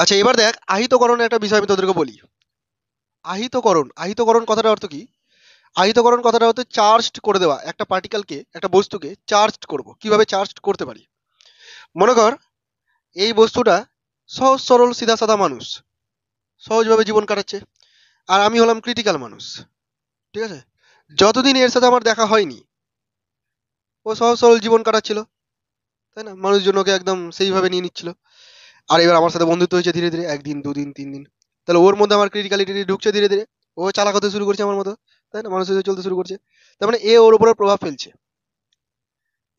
আচ্ছা এবার দেখ আহিতকরণের একটা বিষয় আমি তোদেরকে বলি। আহিতকরণ কথাটার অর্থ কি? আহিতকরণ কথাটা হচ্ছে চার্জড করে দেওয়া, একটা পার্টিকেলকে, একটা বস্তুকে চার্জড করব। কিভাবে চার্জড করতে পারি? মনে কর এই বস্তুটা সহজ সরল সিধা সাদা মানুষ, সহজভাবে জীবন কাটাচ্ছে, আর আমি হলাম ক্রিটিক্যাল মানুষ। ঠিক আছে? যতদিন এর সাথে আমার দেখা হয়নি, ও সহজ সরল জীবন কাটাচ্ছিল, তাই না? মানুষজন ওকে একদম সেইভাবে নিয়ে নিচ্ছিল। আর এবার আমার সাথে বন্ধুত্ব হয়েছে ধীরে ধীরে, একদিন দুদিন তিন দিন। তাহলে ওর মধ্যে আমার ক্রিটিক্যালিটি ঢুকছে ধীরে ধীরে, ও চালাক হতে শুরু করছে আমার মতো, তাই না? মানুষের সাথে চলতে শুরু করছে। তার মানে এ ওর উপরে প্রভাব ফেলছে।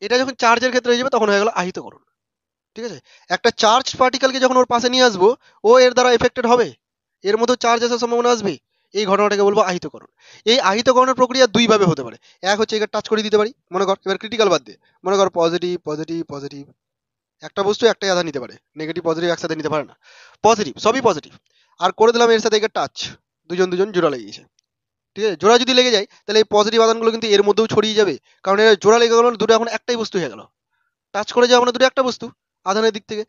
এটা যখন চার্জের ক্ষেত্রে হয়ে যাবে তখন হয়ে গেল আহিতকরণ। ঠিক আছে? একটা চার্জ পার্টিকেলকে যখন ওর পাশে নিয়ে আসবো, ও এর দ্বারা এফেক্টেড হবে, এর মধ্যে চার্জ আসার সম্ভাবনা আসবে। এই ঘটনাটাকে বলবো আহিতকরণ। এই আহিতকরণের প্রক্রিয়া দুই ভাবে হতে পারে। এক হচ্ছে একে টাচ করে দিতে পারি, মনে কর এবার ক্রিটিক্যাল বাদ দিয়ে, মনে কর পজিটিভ পজিটিভ পজিটিভ, একটা বস্তু একটাই আধান নিতে পারে, নেগেটিভ পজিটিভ একসাথে নিতে পারে না, পজিটিভ সবই পজিটিভ। আর করে দিলাম এর সাথে একে টাচ, দুজন দুজন জোড়া লেগে গেছে। ঠিক আছে? জোড়া যদি লেগে যায় তাহলে এই পজিটিভ আধানগুলো কিন্তু এর মধ্যেও ছড়িয়ে যাবে, কারণ এর জোড়া লেগে গেল, দুটো এখন একটাই বস্তু হয়ে গেল। টাচ করে যাওয়া মানে দুটো একটা বস্তু আধানের দিক থেকে।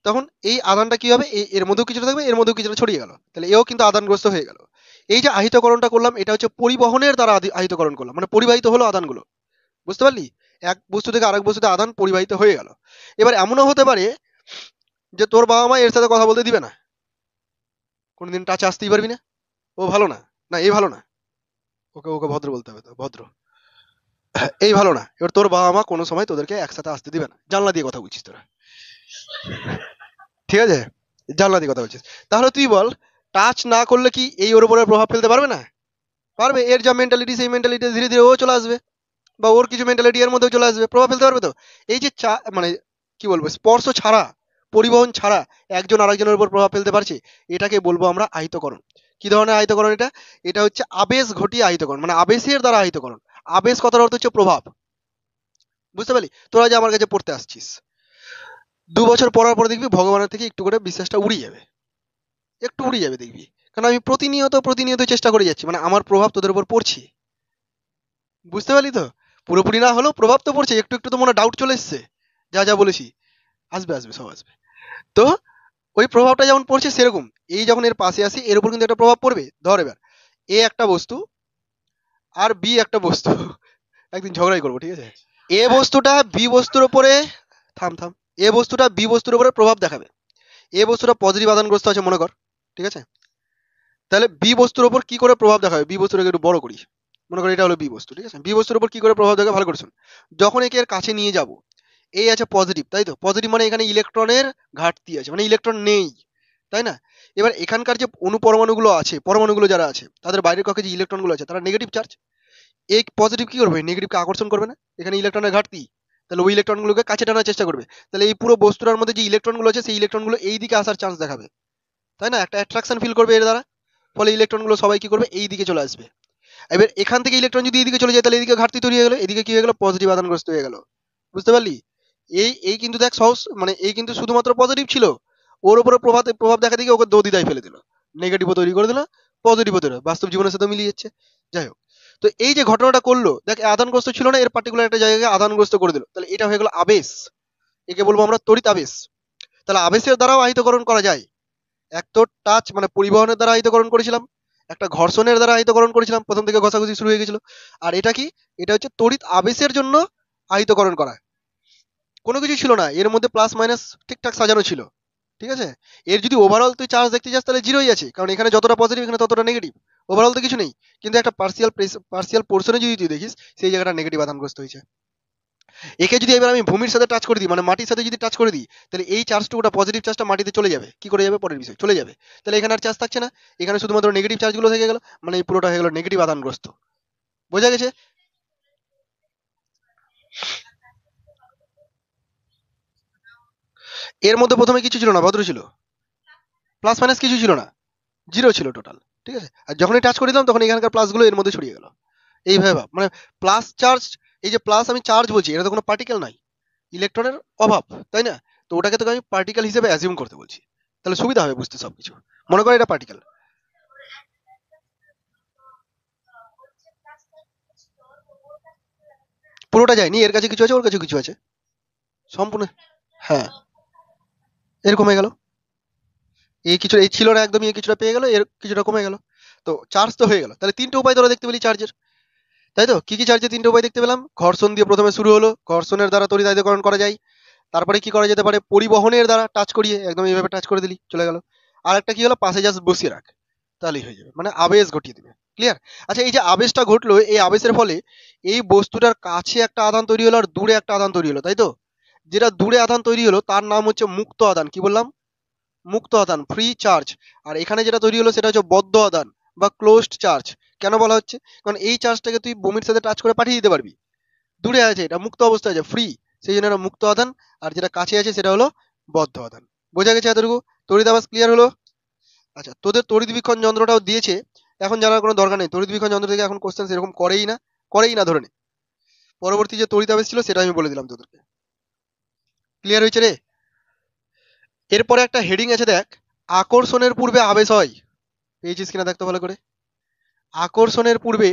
তখন এই আধানটা কি হবে, এর মধ্যেও কিছুটা থাকবে, এর মধ্যেও কিছুটা ছড়িয়ে গেল, তাহলে এও কিন্তু আধানগ্রস্ত হয়ে গেল। এই যে আহিতকরণটা করলাম, এটা হচ্ছে পরিবহনের দ্বারা আহিতকরণ করলাম, মানে পরিবাহিত হলো আধানগুলো। বুঝতে পারলি? এক বস্তু থেকে আরেক বস্তুতে আধান পরিবাহিত হয়ে গেল। এবার এমনও হতে পারে যে তোর বাবা মা এর সাথে কথা বলতে দিবে না, কোনোদিন টাচে আসতেই পারবি না, ও ভালো না, না এই ভালো না, ওকে ওকে ভদ্র বলতে হবে, তো ভদ্র, এই ভালো না। এবার তোর বাবা মা কোনো সময় তোদেরকে একসাথে আসতে দিবে না, জানলা দিয়ে কথা বলছিস তোরা। ঠিক আছে? জানলা দিয়ে কথা বলছিস। তাহলে তুই বল, টাচ না করলে কি এই ওর উপরে প্রভাব ফেলতে পারবে না? পারবে। এর যা মেন্টালিটি, সেই মেন্টালিটি ধীরে ধীরে ও চলে আসবে, বা ওর কিছু মেন্টালিটি এর মধ্যেও চলে আসবে, প্রভাব ফেলতে পারবে তো। এই যে মানে কি বলবো, স্পর্শ ছাড়া, পরিবহন ছাড়া একজন আরেকজনের উপর প্রভাব ফেলতে পারছে, এটাকে বলবো আমরা আহিতকরণ। কি ধরনের আহিতকরণ এটা? এটা হচ্ছে আবেশ ঘটিয়ে আহিতকরণ, মানে আবেশের দ্বারা আহিতকরণ। আবেশ কথার অর্থ হচ্ছে প্রভাব। বুঝতে পারলি? তোরা যে আমার কাছে পড়তে আসছিস, 2 বছর পড়ার পরে দেখবি ভগবানের থেকে একটু করে বিশ্বাসটা উড়ে যাবে, একটু উড়ে যাবে দেখবি। কারণ আমি প্রতিনিয়ত প্রতিনিয়ত চেষ্টা করে যাচ্ছি, মানে আমার প্রভাব তোদের উপর পড়ছে। বুঝতে পারলি তো? পুরোপুরি না হলেও প্রভাব তো পড়ছে, একটু একটু তো মনে ডাউট চলে এসছে, যা যা বলেছি। আসবে আসবে, সব আসবে। তো ওই প্রভাবটা যেমন পড়ছে সেরকম, এই যখন এর পাশে আসি এর উপর কিন্তু একটা প্রভাব পড়বে। ধর এবার এ একটা বস্তু, আর বি একটা বস্তু, একদিন ঝগড়াই করবো, ঠিক আছে? এ বস্তুটা বি বস্তুর উপরে, থাম থাম, এ বস্তুটা বি বস্তুর উপরে প্রভাব দেখাবে। এ বস্তুটা পজিটিভ আধানগ্রস্ত আছে মনে কর, ঠিক আছে? তাহলে বি বস্তুর উপর কি করে প্রভাব দেখাবে, বি বস্তুটাকে একটু বড় করি, মনে করি এটা হলো বি বস্তু, ঠিক আছে? বি বস্তুর উপর কি করে প্রভাব দেখাবে ভালো করে শোন। যখন একে এর কাছে নিয়ে যাব, এই আছে পজিটিভ, তাই তো? পজিটিভ মানে এখানে ইলেকট্রনের ঘাটতি আছে, মানে ইলেকট্রন নেই, তাই না? এবার এখানকার যে অনুপরমাণুগুলো আছে, পরমাণুগুলো যারা আছে, তাদের বাইরের কক্ষে যে ইলেকট্রনগুলো আছে তারা নেগেটিভ চার্জ। এই পজিটিভ কি করবে, নেগেটিভকে আকর্ষণ করবে না, এখানে ইলেকট্রনের ঘাটতি, তাহলে ওই ইলেকট্রনগুলোকে কাছে টানার চেষ্টা করবে। তাহলে এই পুরো বস্তুটার মধ্যে যে ইলেকট্রনগুলো আছে সেই ইলেকট্রনগুলো এই দিকে আসার চান্স দেখাবে, তাই না? একটা অ্যাট্রাকশন ফিল করবে এর দ্বারা, ফলে ইলেকট্রনগুলো সবাই কি করবে, এই দিকে চলে আসবে। এবার এখান থেকে ইলেকট্রন যদি এইদিকে চলে যায় তাহলে এদিকে ঘাটতি তৈরি হয়ে গেল, এদিকে কি হয়ে গেল, পজিটিভ আধানগ্রস্ত হয়ে গেল। বুঝতে পারলি? এই এই কিন্তু দেখ সহজ, মানে এই কিন্তু শুধুমাত্র পজিটিভ ছিল, ওর উপরে প্রভাব প্রভাব দেখা দিকে ওকে দোদিদায় ফেলে দিল, নেগেটিভও তৈরি করে দিল, পজিটিভও তৈরি, বাস্তব জীবনের সাথে মিলিয়ে যাচ্ছে। যাই হোক, তো এই যে ঘটনাটা করলো দেখ, এ আধানগ্রস্ত ছিল না, এর পার্টিকুলার একটা জায়গায় আধানগ্রস্ত করে দিল, তাহলে এটা হয়ে গেল আবেশ। একে বলবো আমরা তড়িৎ আবেশ। তাহলে আবেশের দ্বারাও আহিতকরণ করা যায়। এক তো টাচ মানে পরিবহনের দ্বারা আহিতকরণ করেছিলাম, একটা ঘর্ষণের দ্বারা আহিতকরণ করেছিলাম, প্রথম থেকে ঘষাঘষি শুরু হয়ে গেছিল। আর এটা কি, এটা হচ্ছে তড়িৎ আবেশের জন্য আহিতকরণ করা। কোনো কিছু ছিল না এর মধ্যে, প্লাস মাইনাস ঠিকঠাক সাজানো ছিল। ঠিক আছে? এর যদি ওভারঅল তুই চার্জ দেখতে যাস তাহলে জিরোই আছে, কারণ এখানে যতটা পজিটিভ এখানে ততটা নেগেটিভ, ওভারঅল তো কিছু নেই। কিন্তু একটা পার্সিয়াল পার্সিয়াল পোর্শনে যদি তুই দেখিস, সেই জায়গাটা নেগেটিভ আধানগ্রস্ত হয়েছে। একে যদি এবার আমি ভূমির সাথে টাচ করে দিই, মানে মাটির সাথে যদি টাচ করে দিই, তাহলে এই চার্জটুকুটা পজিটিভ চার্জটা মাটিতে চলে যাবে, কি করে যাবে পরের বিষয়, চলে যাবে। তাহলে এখানে আর চার্জ থাকছে না, এখানে শুধুমাত্র নেগেটিভ চার্জগুলো থেকে গেল, মানে এই পুরোটা হয়ে গেল নেগেটিভ আধানগ্রস্ত। বোঝা গেছে? এর মধ্যে প্রথমে কিছু ছিল না, ভদ্র ছিল, প্লাস মাইনাস কিছু ছিল না, জিরো ছিল টোটাল। ঠিক আছে? আর যখনই টাচ করে দিলাম তখন এখানকার প্লাসগুলো এর মধ্যে ছড়িয়ে গেল। এইভাবে ভাব, মানে প্লাস চার্জ, এই যে প্লাস আমি চার্জ বলছি, এটা তো কোনো পার্টিকেল নাই, ইলেকট্রনের অভাব, তাই না? তো ওটাকে তো আমি পার্টিকেল হিসেবে অ্যাজিউম করতে বলছি, তাহলে সুবিধা হবে বুঝতে সবকিছু। মনে করো এটা পার্টিকেল, পুরোটা যায়নি, এর কাছে কিছু আছে ওর কাছে কিছু আছে, সম্পূর্ণ। হ্যাঁ, এরকম হয়ে গেল। এই ছিল না একদমই, কিছুটা পেয়ে গেল, এর কিছুটা কমে গেল, তো চার্জ তো হয়ে গেল। তাহলে তিনটে উপায় তোরা দেখতে পেলি চার্জের, তাই তো? কি কি চার্জের তিনটে উপায় দেখতে পেলাম? ঘর্ষণ দিয়ে প্রথমে শুরু হলো, ঘর্ষণের দ্বারা তড়িৎায়িতকরণ করা যায়। তারপরে কি করা যেতে পারে? পরিবহনের দ্বারা, টাচ করিয়ে, একদম এইভাবে টাচ করে দিলি চলে গেল। আর একটা কি হলো? পাশে জাস্ট বসিয়ে রাখ, তাহলেই হয়ে যাবে, মানে আবেশ ঘটিয়ে দিবে। ক্লিয়ার? আচ্ছা, এই যে আবেশটা ঘটলো, এই আবেশের ফলে এই বস্তুটার কাছে একটা আধান তৈরি হলো আর দূরে একটা আধান তৈরি হলো, তাই তো? যেটা দূরে আধান তৈরি হলো তার নাম হচ্ছে মুক্ত আধান। কি বললাম? মুক্ত আধান, ফ্রি চার্জ। আর এখানে যেটা তৈরি হলো সেটা হচ্ছে বদ্ধ আধান বা ক্লোজড চার্জ। কেন বলা হচ্ছে? কারণ এই চার্জটাকে তুই বমির সাথে টাচ করে পাঠিয়ে দিতে পারবি, দূরে আছে, এটা মুক্ত অবস্থায় আছে, ফ্রি, সেই জন্য এটা মুক্ত আধান। আর যেটা কাছে আছে সেটা হলো বদ্ধ আধান। বোঝা গেছে এতটুকু? তড়িৎ আবেশ ক্লিয়ার হলো? আচ্ছা, তোদের তড়িৎ বীক্ষণ যন্ত্রটাও দিয়েছে, এখন জানার কোনো দরকার নেই। তড়িৎ বীক্ষণ যন্ত্র থেকে এখন কোশ্চেন সেরকম করেই না ধরে নে। পরবর্তী যে তড়িৎ আবেশ ছিল সেটা আমি বলে দিলাম তোদেরকে। ক্লিয়ার হয়েছে রে? এরপরে একটা হেডিং আছে দেখ, আকর্ষণের পূর্বে আবেশ হয়। পেয়েছিস কিনা দেখতো ভালো করে। আকর্ষণের পূর্বে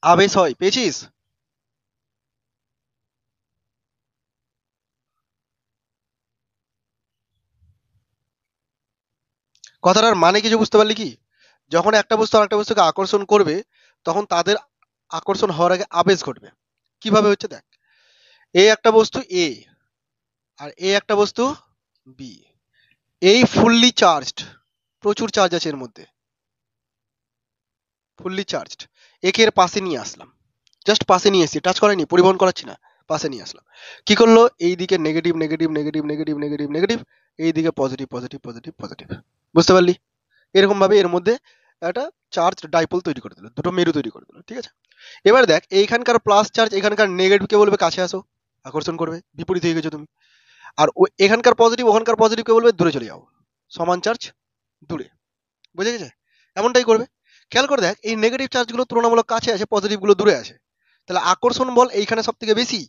আবেশ হয়, পেয়েছিস? কথাটার মানে কিছু বুঝতে পারলি কি? যখন একটা বস্তু আর একটা বস্তুকে আকর্ষণ করবে, তখন তাদের আকর্ষণ হওয়ার আগে আবেশ ঘটবে। কিভাবে হচ্ছে দেখ, এ একটা বস্তু এ, আর এ একটা বস্তু বি। এই ফুললি চার্জড, প্রচুর চার্জ আছে এর মধ্যে, ফুললি চার্জড। একে এর পাশে নিয়ে আসলাম, জাস্ট পাশে নিয়ে এসেছি, টাচ করাইনি, পরিবহন করাচ্ছি না, পাশে নিয়ে আসলাম। কি করলো? এই দিকে negative negative negative negative negative negative, এই দিকে পজিটিভ পজিটিভ পজিটিভ পজিটিভ। বুঝতে পারলি? এরকম ভাবে এর মধ্যে একটা চার্জ ডাইপোল তৈরি করে দিল, দুটো মেরু তৈরি করে দিল। ঠিক আছে, এবার দেখ, এইখানকার প্লাস চার্জ এখানকার নেগেটিভকে বলবে কাছে আসো, আকর্ষণ করবে, বিপরীত হয়ে গেছো তুমি। আর এখানকার পজিটিভ ওখানকার পজিটিভকে বলবে দূরে চলে যাও, সমান চার্জ দূরে। বুঝে গেছে? এমনটাই করবে। খেয়াল করে দেখ, এই নেগেটিভ চার্জগুলো তুলনামূলক কাছে আছে, পজিটিভ গুলো দূরে আছে। তাহলে আকর্ষণ বল এইখানে সব থেকে বেশি,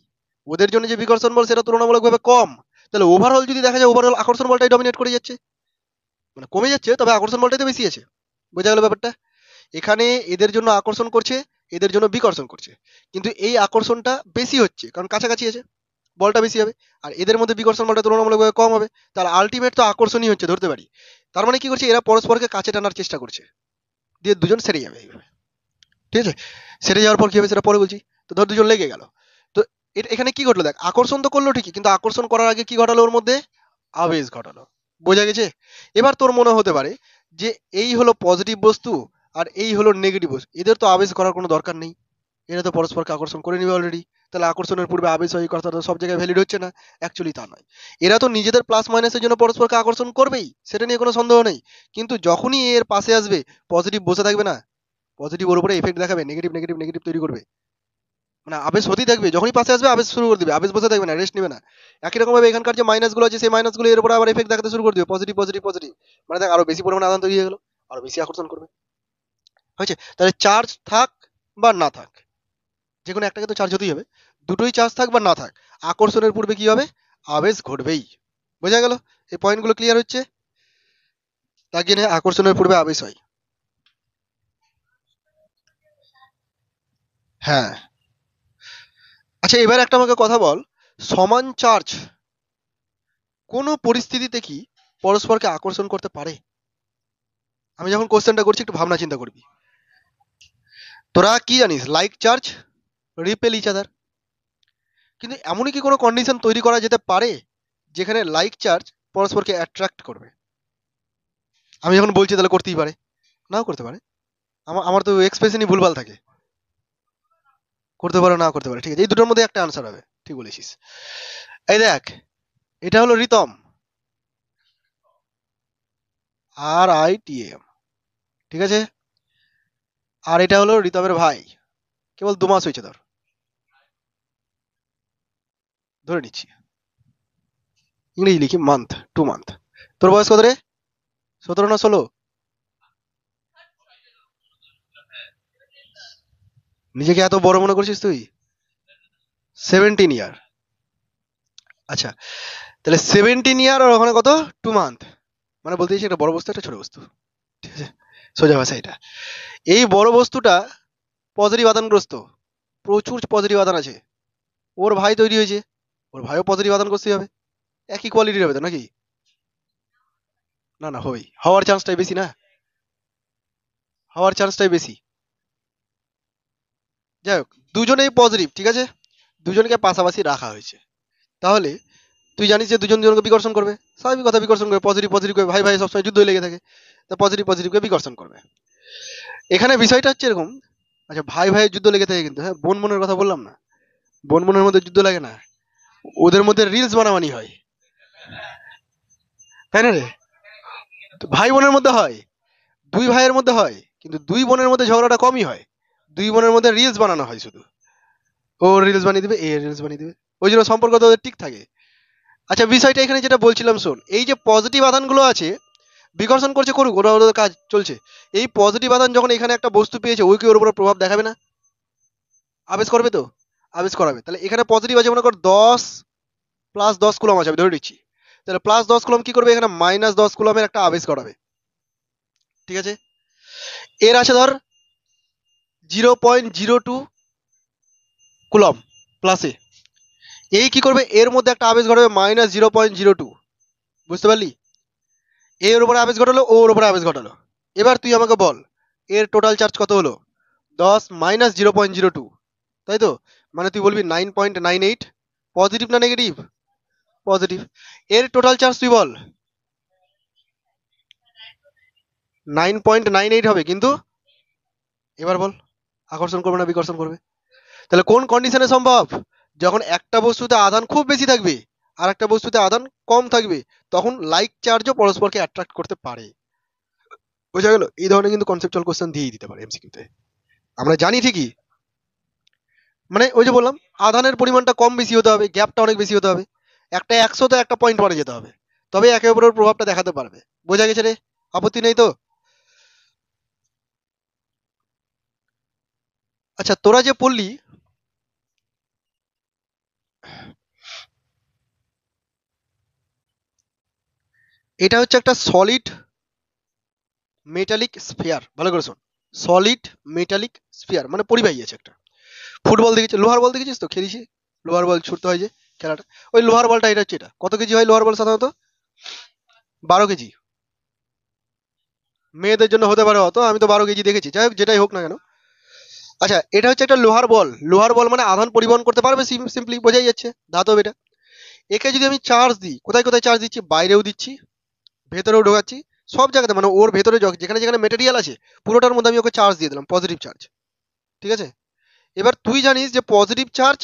ওদের জন্য যে বিকর্ষণ বল সেটা তুলনামূলকভাবে কম। তাহলে ওভারঅল যদি দেখা যায়, ওভারঅল আকর্ষণ বলটাই ডমিনেট করে যাচ্ছে, মানে কমে যাচ্ছে, তবে আকর্ষণ বলটাই তো বেশি আছে। বোঝা গেল ব্যাপারটা? এখানে এদের জন্য আকর্ষণ করছে, এদের জন্য বিকর্ষণ করছে, কিন্তু এই আকর্ষণটা বেশি হচ্ছে কারণ কাছাকাছি আছে, বলটা বেশি হবে। আর এদের মধ্যে বিকর্ষণ বলটা তুলনামূলকভাবে কম হবে। তার আলটিমেট তো আকর্ষণই হচ্ছে, ধরতে পারি। তার মানে কি করছে? এরা পরস্পরকে কাছে টানার চেষ্টা করছে, দিয়ে দুজন সেরে যাবে এইভাবে। ঠিক আছে, সেরে যাওয়ার পর কি হবে সেটা পরে বলছি। তো ধর দুজন লেগে গেল, তো এখানে কি ঘটলো দেখ, আকর্ষণ তো করলো ঠিকই, কিন্তু আকর্ষণ করার আগে কি ঘটালো? ওর মধ্যে আবেশ ঘটালো। বোঝা গেছে? এবার তোর মনে হতে পারে যে এই হলো পজিটিভ বস্তু আর এই হলো নেগেটিভ বস্তু, এদের তো আবেশ করার কোনো দরকার নেই, এরা তো পরস্পরকে আকর্ষণ করে নিবে অলরেডি। তাহলে আকর্ষণের পূর্বে আবেশ হয়, এই কথাটা সব জায়গায় ভ্যালিড হচ্ছে না। অ্যাকচুয়ালি তা নয়, এরা তো নিজেদের প্লাস মাইনাসের জন্য পরস্পরকে আকর্ষণ করবেই, সেটা নিয়ে কোনো সন্দেহ নেই। কিন্তু যখনই এর পাশে আসবে, পজিটিভ বসে থাকবে না, পজিটিভ ওর উপরে এফেক্ট দেখাবে, নেগেটিভ নেগেটিভ নেগেটিভ তৈরি করবে। মানে আবেশ হতেই থাকবে, যখনই পাশে আসবে আবেশ শুরু করে দিবে, আবেশ বসে থাকবে না, রেস্ট নেবে না। একই রকম ভাবে এখানকার যে মাইনাস গুলো আছে, সেই মাইনাস গুলো এর উপরে আবার এফেক্ট দেখাতে শুরু করে দিবে, পজিটিভ পজিটিভ পজিটিভ। মানে দেখ, আরো বেশি পরিমাণে আদান তৈরি হয়ে গেলো, আরো বেশি আকর্ষণ করবে। হয়েছে? তাহলে চার্জ থাক বা না থাক, যে কোনো একটাকে তো চার্জ হতেই হবে, দুটোই চার্জ থাক বা না থাক, আকর্ষণের পূর্বে কি হবে? আবেশ ঘটবেই। বোঝা গেল? এই পয়েন্টগুলো ক্লিয়ার হচ্ছে? তার জন্য আকর্ষণের পূর্বে আবেশ হয়। হ্যাঁ। আচ্ছা, এবার একটা আমাকে কথা বল, সমান চার্জ কোন পরিস্থিতিতে কি পরস্পরকে আকর্ষণ করতে পারে? আমি যখন কোশ্চেনটা করছি একটু ভাবনা চিন্তা করবি। তোরা কি জানিস? Like charge repel each other. কিন্তু এমনই কি কোনো কন্ডিশন তৈরি করা যেতে পারে যেখানে লাইক চার্জ পরস্পরকে অ্যাট্রাক্ট করবে? আমি যখন বলছি তাহলে করতেই পারে, নাও করতে পারে। আমার তো এক্সপ্রেশনই ভুলভাল থাকে, করতে পারে না করতে পারে। ঠিক আছে, এই দুটোর মধ্যে একটা আনসার হবে। ঠিক বলেছিস। এই দেখ, এটা হলো রিতম, RITM। ঠিক আছে, আর এটা হলো রিতমের ভাই, কেবল 2 মাস হয়েছে ধর, ধরে নিচ্ছি, ইংরেজি লিখি মান্থ, 2 মান্থ। তোর বয়স কত রে? 17 না 16? নিজেকে এত বড় মনে করছিস তুই? 17 ইয়ার। আচ্ছা, তাহলে 17 ইয়ার আর ওখানে কত? 2 মান্থ। মানে বলতে চাইছি একটা বড় বস্তু একটা ছোট বস্তু। ঠিক আছে, সোজা ভাষা এটা। এই বড় বস্তুটা পজিটিভ আদানগ্রস্ত, প্রচুর পজিটিভ আদান আছে। ওর ভাই তৈরি হয়েছে, ওর ভাইও পজিটিভ আদান করতে হবে, একই কোয়ালিটির হবে তো নাকি? না না, হবেই, হওয়ার চান্সটাই বেশি না, হওয়ার চান্সটাই বেশি। যাই হোক, দুজনেই পজিটিভ, ঠিক আছে, দুজনকে পাশাপাশি রাখা হয়েছে। তাহলে তুই জানিস যে দুজন দুজনকে বিকর্ষণ করবে, স্বাভাবিক কথা, বিকর্ষণ করবে, পজিটিভ পজিটিভ ভাই ভাই সবসময় যুদ্ধ লেগে থাকে, তো পজিটিভ পজিটিভকে বিকর্ষণ করবে। এখানে বিষয়টা হচ্ছে এরকম, আচ্ছা ভাই ভাইয়ের যুদ্ধ লেগে থাকে কিন্তু, হ্যাঁ বোন বোনের কথা বললাম না, বোন বোনের মধ্যে যুদ্ধ লাগে না, ওদের মধ্যে রিলস বানাবানি হয়, তাই না রে? তো ভাই বোনের মধ্যে হয়, দুই ভাইয়ের মধ্যে হয়, কিন্তু দুই বোনের মধ্যে ঝগড়াটা কমই হয়, দুই বোনের মধ্যে রিলস বানানো হয় শুধু, ও রিলস বানিয়ে দিবে, এ রিলস বানিয়ে দিবে, ওই জন্য সম্পর্ক তো ওদের ঠিক থাকে। আচ্ছা বিষয়টা এখানে যেটা বলছিলাম শোন, এই যে পজিটিভ আধানগুলো আছে, বিকর্ষণ করছে, করুক, ওরা ওদের কাজ চলছে। এই পজিটিভ আধান যখন এখানে একটা বস্তু পেয়েছে, ওই কি ওর উপর প্রভাব দেখাবে না, আবেশ করবে তো, আবেশ করাবে। তাহলে এখানে পজিটিভ আছে মনে কর 10 + 10 কুলম আছে, আমি ধরে নিচ্ছি, তাহলে +10 কুলম কি করবে, এখানে -10 কুলমের একটা আবেশ করাবে, ঠিক আছে। এর আছে ধর 0.02 কুলম প্লাসে, এই কি করবে, এর মধ্যে একটা আবেশ ঘটাবে -0.02, বুঝতে পারলি? এর উপরে আবেশ ঘটালো, ওর উপরে আবেশ ঘটালো। এবার তুই আমাকে বল, এর টোটাল চার্জ কত হলো, 10 - 0.02, তাই তো, মানে তুই বলবি 9.98, পজিটিভ না নেগেটিভ, পজিটিভ। এর টোটাল চার্জ তুই বল, 9.98 হবে, কিন্তু এবার বল, আকর্ষণ করবে না বিকর্ষণ করবে? তাহলে কোন কন্ডিশনে সম্ভব, যখন একটা বস্তুতে আধান খুব বেশি থাকবে আর একটা বস্তুতে আধান কম থাকবে, তখন লাইক চার্জও পরস্পরকে অ্যাট্রাক্ট করতে পারে। বোঝা গেল? এই ধরনের কিন্তু কনসেপচুয়াল কোশ্চেন দিয়েই দিতে পারে এমসিকিউতে, আমরা জানি ঠিকই, মানে ওই যে বললাম, আধানের পরিমাণটা কম বেশি হতে হবে, গ্যাপটা অনেক বেশি হতে হবে, একটা 100তে একটা পয়েন্ট পরে যেতে হবে, তবে একে অপরের প্রভাবটা দেখাতে পারবে। বোঝা গেছে রে? আপত্তি নেই তো? আচ্ছা তোরা যে পড়লি, এটা হচ্ছে একটা সলিড মেটালিক স্ফিয়ার, ভালো করে শোন, সলিড মেটালিক স্ফিয়ার মানে পরিবাহী আছে একটা। ফুটবল দেখেছিস, লোহার বল দেখেছিস তো, খেলিস, লোহার বল ছুটতে হয় যে খেলাটা, ওই লোহার বলটা এটা হচ্ছে, এটা কত কেজি হয় লোহার বল সাধারণত, 12 কেজি। মেয়েদের জন্য হতে পারে অত, আমি তো 12 কেজি দেখেছি, যাই হোক যেটাই হোক না কেন। আচ্ছা এটা হচ্ছে একটা লোহার বল, লোহার বল মানে আধান পরিবহন করতে পারবে, সিম্পলি বোঝাই যাচ্ছে, ধাতব এটা। একে যদি আমি চার্জ দিই, কোথায় কোথায় চার্জ দিচ্ছি, বাইরেও দিচ্ছি, ভেতরেও ঢোকাচ্ছি, সব জায়গাতে, মানে ওর ভেতরে যেখানে যেখানে মেটেরিয়াল আছে পুরোটার মধ্যে আমি ওকে চার্জ দিয়ে দিলাম, পজিটিভ চার্জ, ঠিক আছে। এবার তুই জানিস যে পজিটিভ চার্জ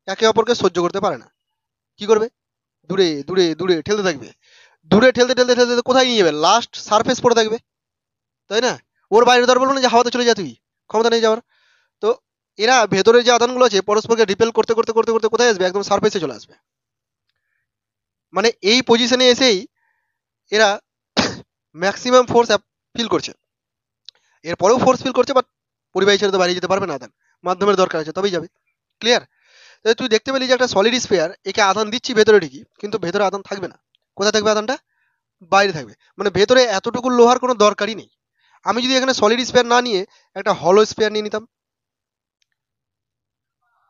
একে অপরকে সহ্য করতে পারে না, কি করবে, দূরে দূরে দূরে ঠেলতে থাকবে, দূরে ঠেলতে ঠেলতে ঠেলতে ঠেলতে কোথায় নিয়ে যাবে, লাস্ট সারফেস পড়ে থাকবে, তাই না? ওর বাইরে ধর বলবো না যে হাওয়াতে চলে যা তুই, ক্ষমতা নেই যাওয়ার। তো এরা ভেতরে যে আধানগুলো আছে পরস্পরকে রিপেল করতে করতে করতে করতে কোথায় আসবে, একদম সারফেসে চলে আসবে, মানে এই পজিশনে এসেই এরা ম্যাক্সিমাম ফোর্স ফিল করছে, এরপরেও ফোর্স ফিল করছে, বাট পরিবাহী ছেড়ে তো বাইরে যেতে পারবে না, আধান মাধ্যমের দরকার আছে তবেই যাবে, ক্লিয়ার? তাহলে তুই দেখতে পেলি যে একটা সলিড স্ফিয়ার, একে আধান দিচ্ছি ভেতরে ঠিকই, কিন্তু ভেতরে আধান থাকবে না, কোথায় থাকবে আধানটা, বাইরে থাকবে, মানে ভেতরে এতটুকু লোহার কোনো দরকারই নেই। আমি যদি এখানে সলিড স্পেয়ার না নিয়ে একটা হলো স্পেয়ার নিয়ে নিতাম,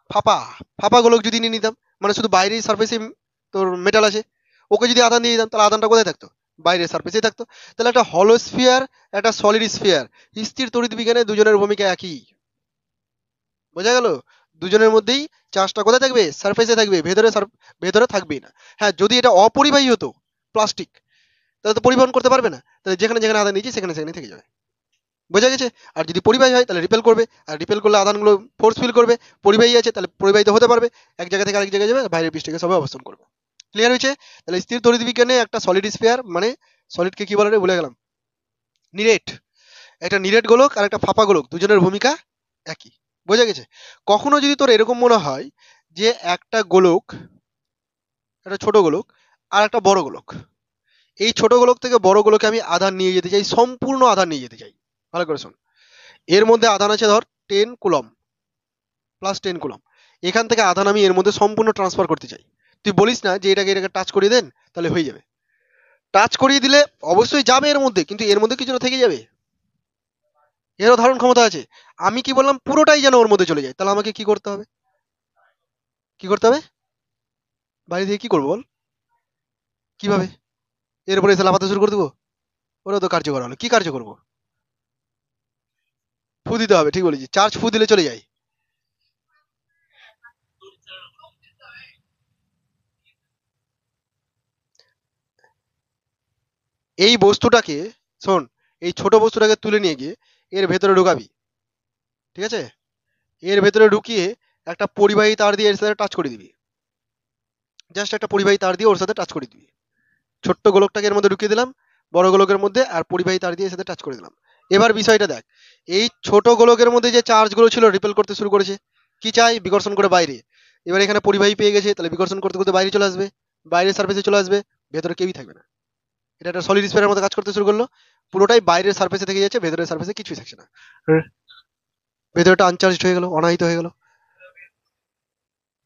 ফাঁপা ফাঁপা গোলক যদি নিয়ে নিতাম, মানে শুধু বাইরেই সার্ফেসে তোর মেটাল আছে, ওকে যদি আধান দিয়ে দিতাম, তাহলে আধানটা কোথায় থাকতো, বাইরের সার্ফেসেই থাকতো। তাহলে একটা হলো স্ফিয়ার, একটা সলিড স্ফিয়ার, স্থির তড়িৎ বিজ্ঞানে দুজনের ভূমিকা একই, বোঝা গেল? দুজনের মধ্যেই চার্জটা কোথায় থাকবে, সার্ফেসে থাকবে, ভেতরে থাকবেই না। হ্যাঁ যদি এটা অপরিবাহী হতো, প্লাস্টিক, তাহলে তো পরিবহন করতে পারবে না, তাহলে যেখানে যেখানে আধান দিয়েছি সেখানে সেখানে থেকে যাবে, বোঝা গেছে? আর যদি পরিবাহী হয় তাহলে রিপেল করবে, আর রিপেল করলে আধানগুলো ফোর্স ফিল করবে, পরিবাহী আছে তাহলে পরিবাহিত হতে পারবে, এক জায়গা থেকে আরেক জায়গায় যাবে, বাইরের পৃষ্ঠকে সবাই অবস্থান করবে, ক্লিয়ার হয়েছে? তাহলে স্থির তড়িৎ বিজ্ঞানে একটা সলিড স্ফিয়ার মানে, সলিডকে কি বলে রে ভুলে গেলাম, নিরেট, একটা নিরেট গোলক আর একটা ফাঁপা গোলক, দুজনের ভূমিকা একই, বোঝা গেছে? কখনো যদি তোর এরকম মনে হয় যে একটা গোলক, একটা ছোট গোলক আর একটা বড় গোলক, এই ছোট গোলক থেকে বড় গোলকে আমি আধান নিয়ে যেতে চাই, সম্পূর্ণ আধান নিয়ে যেতে চাই, ভালো করে শোন, এর মধ্যে আধান আছে ধর 10 কুলম, +10 কুলম, এখান থেকে আধান আমি এর মধ্যে সম্পূর্ণ ট্রান্সফার করতে চাই। তুই বলিস না যে এটাকে টাচ করিয়ে দেন, তাহলে হয়ে যাবে, টাচ করিয়ে দিলে অবশ্যই যাবে এর মধ্যে, কিন্তু এর মধ্যে কিছু না থেকে যাবে, এরও ধারণ ক্ষমতা আছে। আমি কি বললাম, পুরোটাই যেন ওর মধ্যে চলে যায়, তাহলে আমাকে কি করতে হবে, কি করতে হবে, বাইরে থেকে কি করবো বল, কিভাবে, এর উপরে এসে লাফাতে শুরু করে দেবো? ওরা তো কার্যকর হলো, কি কার্য করবো? ফু দিতে হবে, ঠিক বলেছি, চার্জ ফু দিলে চলে যায়। এই বস্তুটাকে, শোন, এই ছোট বস্তুটাকে তুলে নিয়ে গিয়ে এর ভেতরে ঢুকাবি, ঠিক আছে? এর ভেতরে ঢুকিয়ে একটা পরিবাহী তার দিয়ে এর সাথে টাচ করে দিবি, জাস্ট একটা পরিবাহী তার দিয়ে ওর সাথে টাচ করে দিবি। ছোট্ট গোলকটাকে এর মধ্যে ঢুকিয়ে দিলাম, বড় গোলকের মধ্যে, আর পরিবাহী তার দিয়ে এর সাথে টাচ করে দিলাম। এবার বিষয়টা দেখ, এই ছোট গোলকের মধ্যে যে চার্জ গুলো ছিল রিপেল করতে শুরু করেছে, কি চাই? বিকর্ষণ করে বাইরে। এবার এখানে পরিবাহী পেয়ে গেছে, তাহলে বিকর্ষণ করতে করতে বাইরে চলে আসবে, বাইরের সার্ফেসে চলে আসবে, ভেতরে কেউই থাকবে না। এটা একটা সলিড স্ফিয়ারের মতো কাজ করতে শুরু করলো, পুরোটাই বাইরের সার্ফেসে থেকে যাচ্ছে, ভেতরের সার্ফেসে কিছুই থাকছে না। ভেতরটা আনচার্জড হয়ে গেল, অনাহিত হয়ে গেল।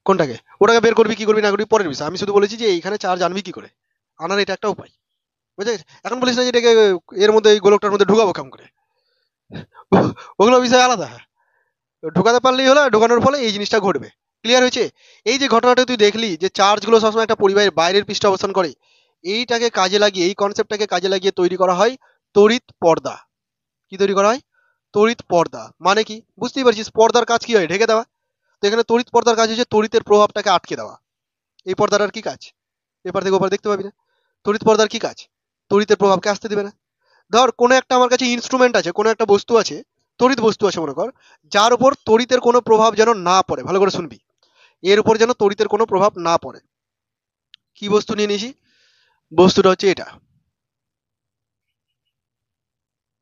কোনটাকে? ওটাকে বের করবি কি করবি না করবি পরের বিষয়, আমি শুধু বলেছি যে এইখানে চার্জ আনবি কি করে, আনার এটা একটা উপায়, বুঝে গেছিস? এখন বলিস না যে এটাকে এর মধ্যে, এই গোলকটার মধ্যে ঢুকাবো কেমন করে, ওগুলো বিষয় আলাদা। ঢোকাতে পারলেই হলো, ঢোকানোর ফলে এই জিনিসটা ঘটবে। ক্লিয়ার হয়েছে? এই যে ঘটনাটা তুই দেখলি যে চার্জ গুলো সবসময় একটা পরিবাহের বাইরের পৃষ্ঠে অবস্থান করে, এইটাকে কাজে লাগিয়ে, এই কনসেপ্টটাকে কাজে লাগিয়ে তৈরি করা হয় তড়িৎ পর্দা। কি তৈরি করা হয়? তড়িৎ পর্দা। মানে কি বুঝতেই পারছিস, পর্দার কাজ কি হয়? ঢেকে দেওয়া। তো এখানে তড়িৎ পর্দার কাজ হচ্ছে তড়িতের প্রভাবটাকে আটকে দেওয়া। এই পর্দাটার কি কাজ? এপার থেকে ওপার দেখতে পাবি না। তড়িৎ পর্দার কি কাজ? তড়িতের প্রভাবকে আসতে দিবে না। ধর কোনো একটা আমার কাছে ইনস্ট্রুমেন্ট আছে, কোনো একটা বস্তু আছে, তড়িৎ বস্তু আছে মনে কর, যার উপর তড়িতের কোনো প্রভাব যেন না পড়ে, ভালো করে শুনবি, এর উপর যেন তড়িতের কোনো প্রভাব না পড়ে। কি বস্তু নিয়ে নিয়েছি? বস্তুটা হচ্ছে এটা,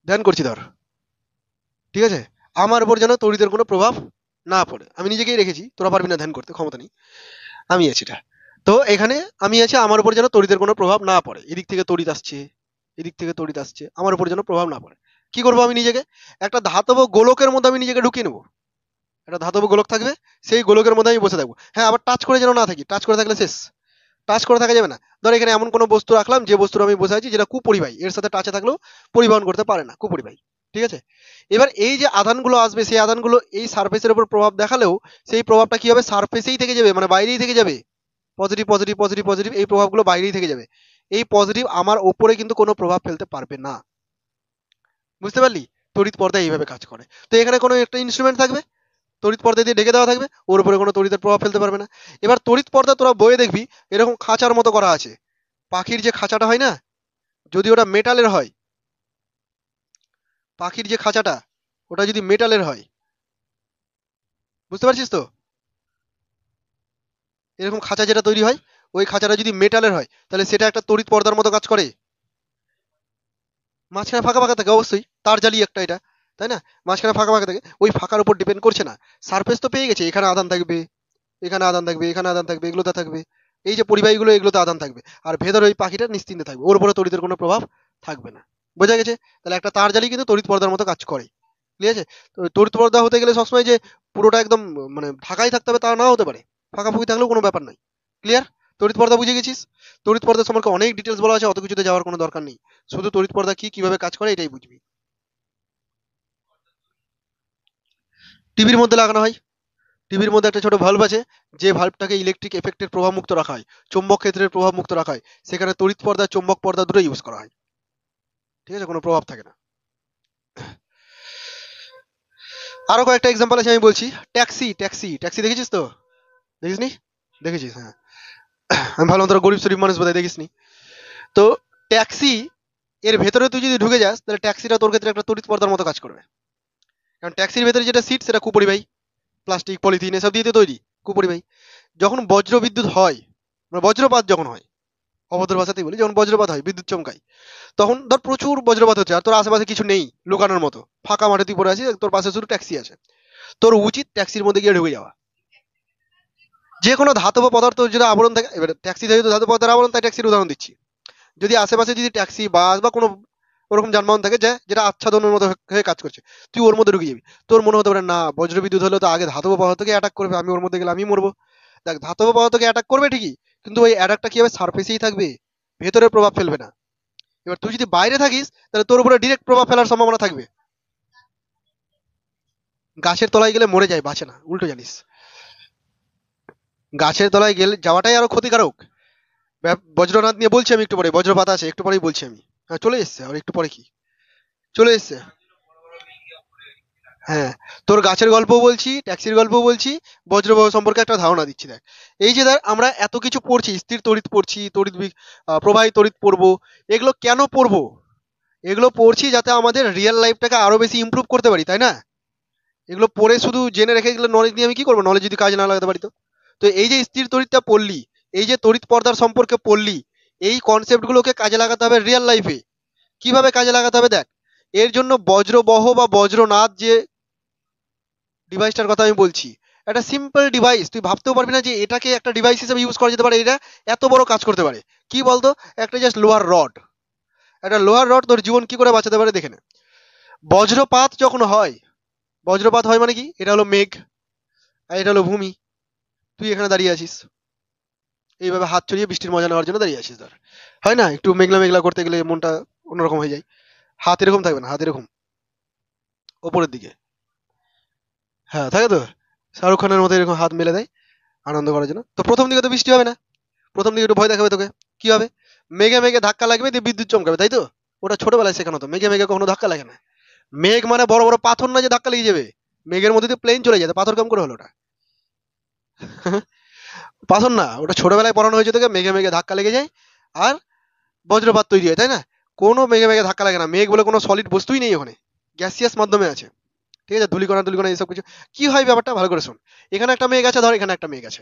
ধ্যান করছি ধর, ঠিক আছে? আমার উপর যেন তড়িতের কোনো প্রভাব না পড়ে, আমি নিজেকেই রেখেছি, তোরা পারবি না ধ্যান করতে, ক্ষমতা নেই, আমি আছি এটা। তো এখানে আমি আছি, আমার উপর যেন তড়িতের কোনো প্রভাব না পড়ে, এদিক থেকে তড়িৎ আসছে, এদিক থেকে তড়িৎ আসছে, আমার উপর যেন প্রভাব না পড়ে। কি করবো আমি নিজেকে? একটা ধাতব গোলকের মধ্যে আমি নিজেকে ঢুকিয়ে নেবো। একটা ধাতব গোলক থাকবে, সেই গোলকের মধ্যে আমি বসে থাকবো। হ্যাঁ, আবার টাচ করে যেন না থাকি, টাচ করে থাকলে শেষ, টাচ করে থাকা যাবে না। ধর এখানে এমন কোনো বস্তু রাখলাম, যে বস্তুর আমি বসে আছি, যেটা কুপরিবাহী, এর সাথে টাচে থাকলেও পরিবহন করতে পারে না, কুপরিবাহী, ঠিক আছে? এবার এই যে আধানগুলো আসবে, সেই আধানগুলো এই সারফেসের উপর প্রভাব দেখালেও সেই প্রভাবটা কি হবে? সারফেসেই থেকে যাবে, মানে বাইরেই থেকে যাবে। পজিটিভ পজিটিভ পজিটিভ পজিটিভ, এই প্রভাবগুলো বাইরেই থেকে যাবে। এই পজিটিভ আমার ওপরে কিন্তু কোনো প্রভাব ফেলতে পারবে না। বুঝতে পারলি? তড়িৎ পর্দা এইভাবে কাজ করে। তো এখানে কোনো একটা ইনস্ট্রুমেন্ট থাকবে, তড়িৎ পর্দা দিয়ে ঢেকে দেওয়া থাকবে, ওর উপরে কোনো তড়িতের প্রভাব ফেলতে পারবে না। এবার তড়িৎ পর্দা তোরা বইয়ে দেখবি এরকম খাঁচার মতো করা আছে। পাখির যে খাঁচাটা হয় না, যদি ওটা মেটালের হয়, পাখির যে খাঁচাটা, ওটা যদি মেটালের হয়, বুঝতে পারছিস তো? এরকম খাঁচা যেটা তৈরি হয়, ওই খাঁচাটা যদি মেটালের হয়, তাহলে সেটা একটা তড়িৎ পর্দার মতো কাজ করে। মাঝখানে ফাঁকা ফাঁকা থাকে, অবশ্যই তার জালি একটা এটা, তাই না? মাঝখানে ফাঁকা ফাঁকা থাকে, ওই ফাঁকার উপর ডিপেন্ড করছে না। সারফেস তো পেয়ে গেছে, এখানে আধান থাকবে, এখানে আধান থাকবে, এখানে আধান থাকবে, এগুলোতে থাকবে, এই যে পরিবাহীগুলো, এগুলোতে আধান থাকবে, আর ভেতরে ওই পাখিটা নিশ্চিন্তে থাকবে, ওর উপরে তড়িতের কোনো প্রভাব থাকবে না। বোঝা গেছে? তাহলে একটা তার জালি কিন্তু তড়িৎ পর্দার মতো কাজ করে। ঠিক আছে? তো তড়িৎ পর্দা হতে গেলে সবসময় যে পুরোটা একদম মানে ঢাকাই থাকতে হবে তা নাও হতে পারে, ফাঁকাফুঁকি থাকলেও কোনো ব্যাপার নাই। ক্লিয়ার? তড়িৎ পর্দা বুঝে গেছিস? তড়িৎ পর্দা সম্পর্কে অনেক ডিটেলস বলা আছে, অত কিছুতে যাওয়ার কোনো দরকার নেই, শুধু তড়িৎ পর্দা কি, কিভাবে কাজ করে, এটাই বুঝবি। টিভির মধ্যে লাগানো হয়, টিভির মধ্যে একটা ছোট ভাল্ব আছে, যে ভাল্বটাকে ইলেকট্রিক এফেক্টের প্রভাব মুক্ত রাখা হয়, চৌম্বক ক্ষেত্রের প্রভাব মুক্ত রাখা হয়, সেখানে তড়িৎ পর্দা, চৌম্বক পর্দা দুটো ইউজ করা হয়। ঠিক আছে? কোনো প্রভাব থাকে না। আরো কয়েকটা এক্সাম্পল আছে, আমি বলছি। ট্যাক্সি, ট্যাক্সি, ট্যাক্সি দেখেছিস তো? দেখিসনি? দেখেছিস, হ্যাঁ। আমি ভাবলাম তোরা গরিব শরীফ মানুষ বোধহয় দেখিসনি। তো ট্যাক্সি এর ভেতরে তুই যদি ঢুকে যাস, তাহলে ট্যাক্সিটা তোর ক্ষেত্রে একটা তড়িৎ পর্দার মতো কাজ করবে। কারণ ট্যাক্সির ভেতরে যেটা সিট, সেটা কুপরিবাহী, প্লাস্টিক পলিথিন এসব দিয়ে তো তৈরি, কুপরিবাহী। যখন বজ্র বিদ্যুৎ হয়, মানে বজ্রপাত যখন হয়, অভদ্র ভাষাতেই বলি, যখন বজ্রপাত হয়, বিদ্যুৎ চমকায়, তখন ধর প্রচুর বজ্রপাত হচ্ছে, আর তোর আশেপাশে কিছু নেই লুকানোর মতো, ফাঁকা মাঠে তুই পড়ে আছিস, তোর পাশে শুধু ট্যাক্সি আছে, তোর উচিত ট্যাক্সির মধ্যে গিয়ে ঢুকে যাওয়া। যে কোনো ধাতব পদার্থ যেটা আবরণ থাকে, এবার ট্যাক্সি যেহেতু ধাতব পদার্থের আবরণ, তাই ট্যাক্সির উদাহরণ দিচ্ছি। যদি আশেপাশে যদি ট্যাক্সি, বাস বা কোনো ওরকম যানবাহন থাকে, যেটা আচ্ছাদনের মতো হয়ে কাজ করছে, তুই ওর মধ্যে ঢুকে যাবি। তোর মনে হতে পারে না, বজ্রবিদ্যুৎ হলে তো আগে ধাতব পদার্থকে অ্যাটাক করবে, আমি ওর মধ্যে গেলে আমি মরবো। দেখ, ধাতব পদার্থকে অ্যাটাক করবে ঠিকই, কিন্তু ওই অ্যাটাকটা কি হবে? সারফেসেই থাকবে, ভেতরে প্রভাব ফেলবে না। এবার তুই যদি বাইরে থাকিস, তাহলে তোর উপরে ডিরেক্ট প্রভাব ফেলার সম্ভাবনা থাকবে। গাছের তলায় গেলে মরে যায়, বাঁচে না, উল্টো জানিস। গাছের তলায় গেলে যাওয়াটাই আরো ক্ষতিকারক। বজ্রনাথ নিয়ে বলছি আমি একটু পরে, বজ্রপাত আছে একটু পরেই বলছি আমি। হ্যাঁ চলে এসছে, আর একটু পরে কি চলে এসছে। হ্যাঁ, তোর গাছের গল্প বলছি, ট্যাক্সির গল্প বলছি, বজ্রবায়ু সম্পর্কে একটা ধারণা দিচ্ছি দেখ। এই যে দেখ আমরা এত কিছু পড়ছি, স্থির তড়িৎ পড়ছি, প্রবাহী তড়িৎ পড়বো, এগুলো কেন পড়বো? এগুলো পড়ছি যাতে আমাদের রিয়েল লাইফটাকে আরো বেশি ইমপ্রুভ করতে পারি, তাই না? এগুলো পড়ে শুধু জেনে রেখে এগুলো নলেজ নিয়ে আমি কি করবো, নলেজ যদি কাজে না লাগাতে পারি তো? তো এই যে স্থির তড়িৎটা পড়লি, এই যে তড়িৎ পর্দার সম্পর্কে পড়লি, এই কনসেপ্ট গুলোকে কাজে লাগাতে হবে রিয়েল লাইফে। কিভাবে কাজে লাগাতে হবে দেখ। এর জন্য বজ্রবহ বা বজ্রনাথ যে ডিভাইসটার কথা আমি বলছি, একটা সিম্পল ডিভাইস, তুই ভাবতেও পারবি না যে এটাকে একটা ডিভাইস হিসেবে ইউজ করা যেতে পারে, এটা এত বড় কাজ করতে পারে। কি বলতো, একটা জাস্ট লোহার রড, একটা লোহার রড তোর জীবন কি করে বাঁচাতে পারে দেখে নে। বজ্রপাত যখন হয়, বজ্রপাত হয় মানে কি, এটা হলো মেঘ আর এটা হলো ভূমি। তুই এখানে দাঁড়িয়ে আছিস, এইভাবে হাত ছড়িয়ে বৃষ্টির মজা নেওয়ার জন্য দাঁড়িয়ে আছিস ধর। হয় না, একটু মেঘলা মেঘলা করতে গেলে মনটা অন্যরকম হয়ে যায়। হাত এরকম থাকবে না, হাত এরকম ওপরের দিকে। হ্যাঁ থাকে তো, শাহরুখ খানের মতো এরকম হাত মেলে দেয় আনন্দ করার জন্য। তো প্রথম দিকে তো বৃষ্টি হবে না, প্রথম দিকে একটু ভয় দেখাবে তোকে। কি হবে, মেঘে মেঘে ধাক্কা লাগবে, দিয়ে বিদ্যুৎ চমকাবে, তাই তো? ওটা ছোটবেলায় শেখানো, তো মেঘে মেঘে কখনো ধাক্কা লাগে না। মেঘ মানে বড় বড় পাথর না যে ধাক্কা লেগে যাবে, মেঘের মধ্যে দিয়ে প্লেন চলে যেত, পাথর কম করে হলো ওটা। পাথর না, ওটা ছোটবেলায় পড়ানো হয়েছে তোকে, মেঘে মেঘে ধাক্কা লেগে যায় আর বজ্রপাত তৈরি হয়, তাই না? কোনো মেঘে মেঘে ধাক্কা লাগে না, মেঘ বলে কোনো সলিড বস্তুই নেই ওখানে, গ্যাসিয়াস মাধ্যমে আছে। ঠিক আছে, ধূলিকণা টুলিকণা এইসব কিছু। কি হয় ব্যাপারটা ভালো করে শোন। এখানে একটা মেঘ আছে ধর, এখানে একটা মেঘ আছে,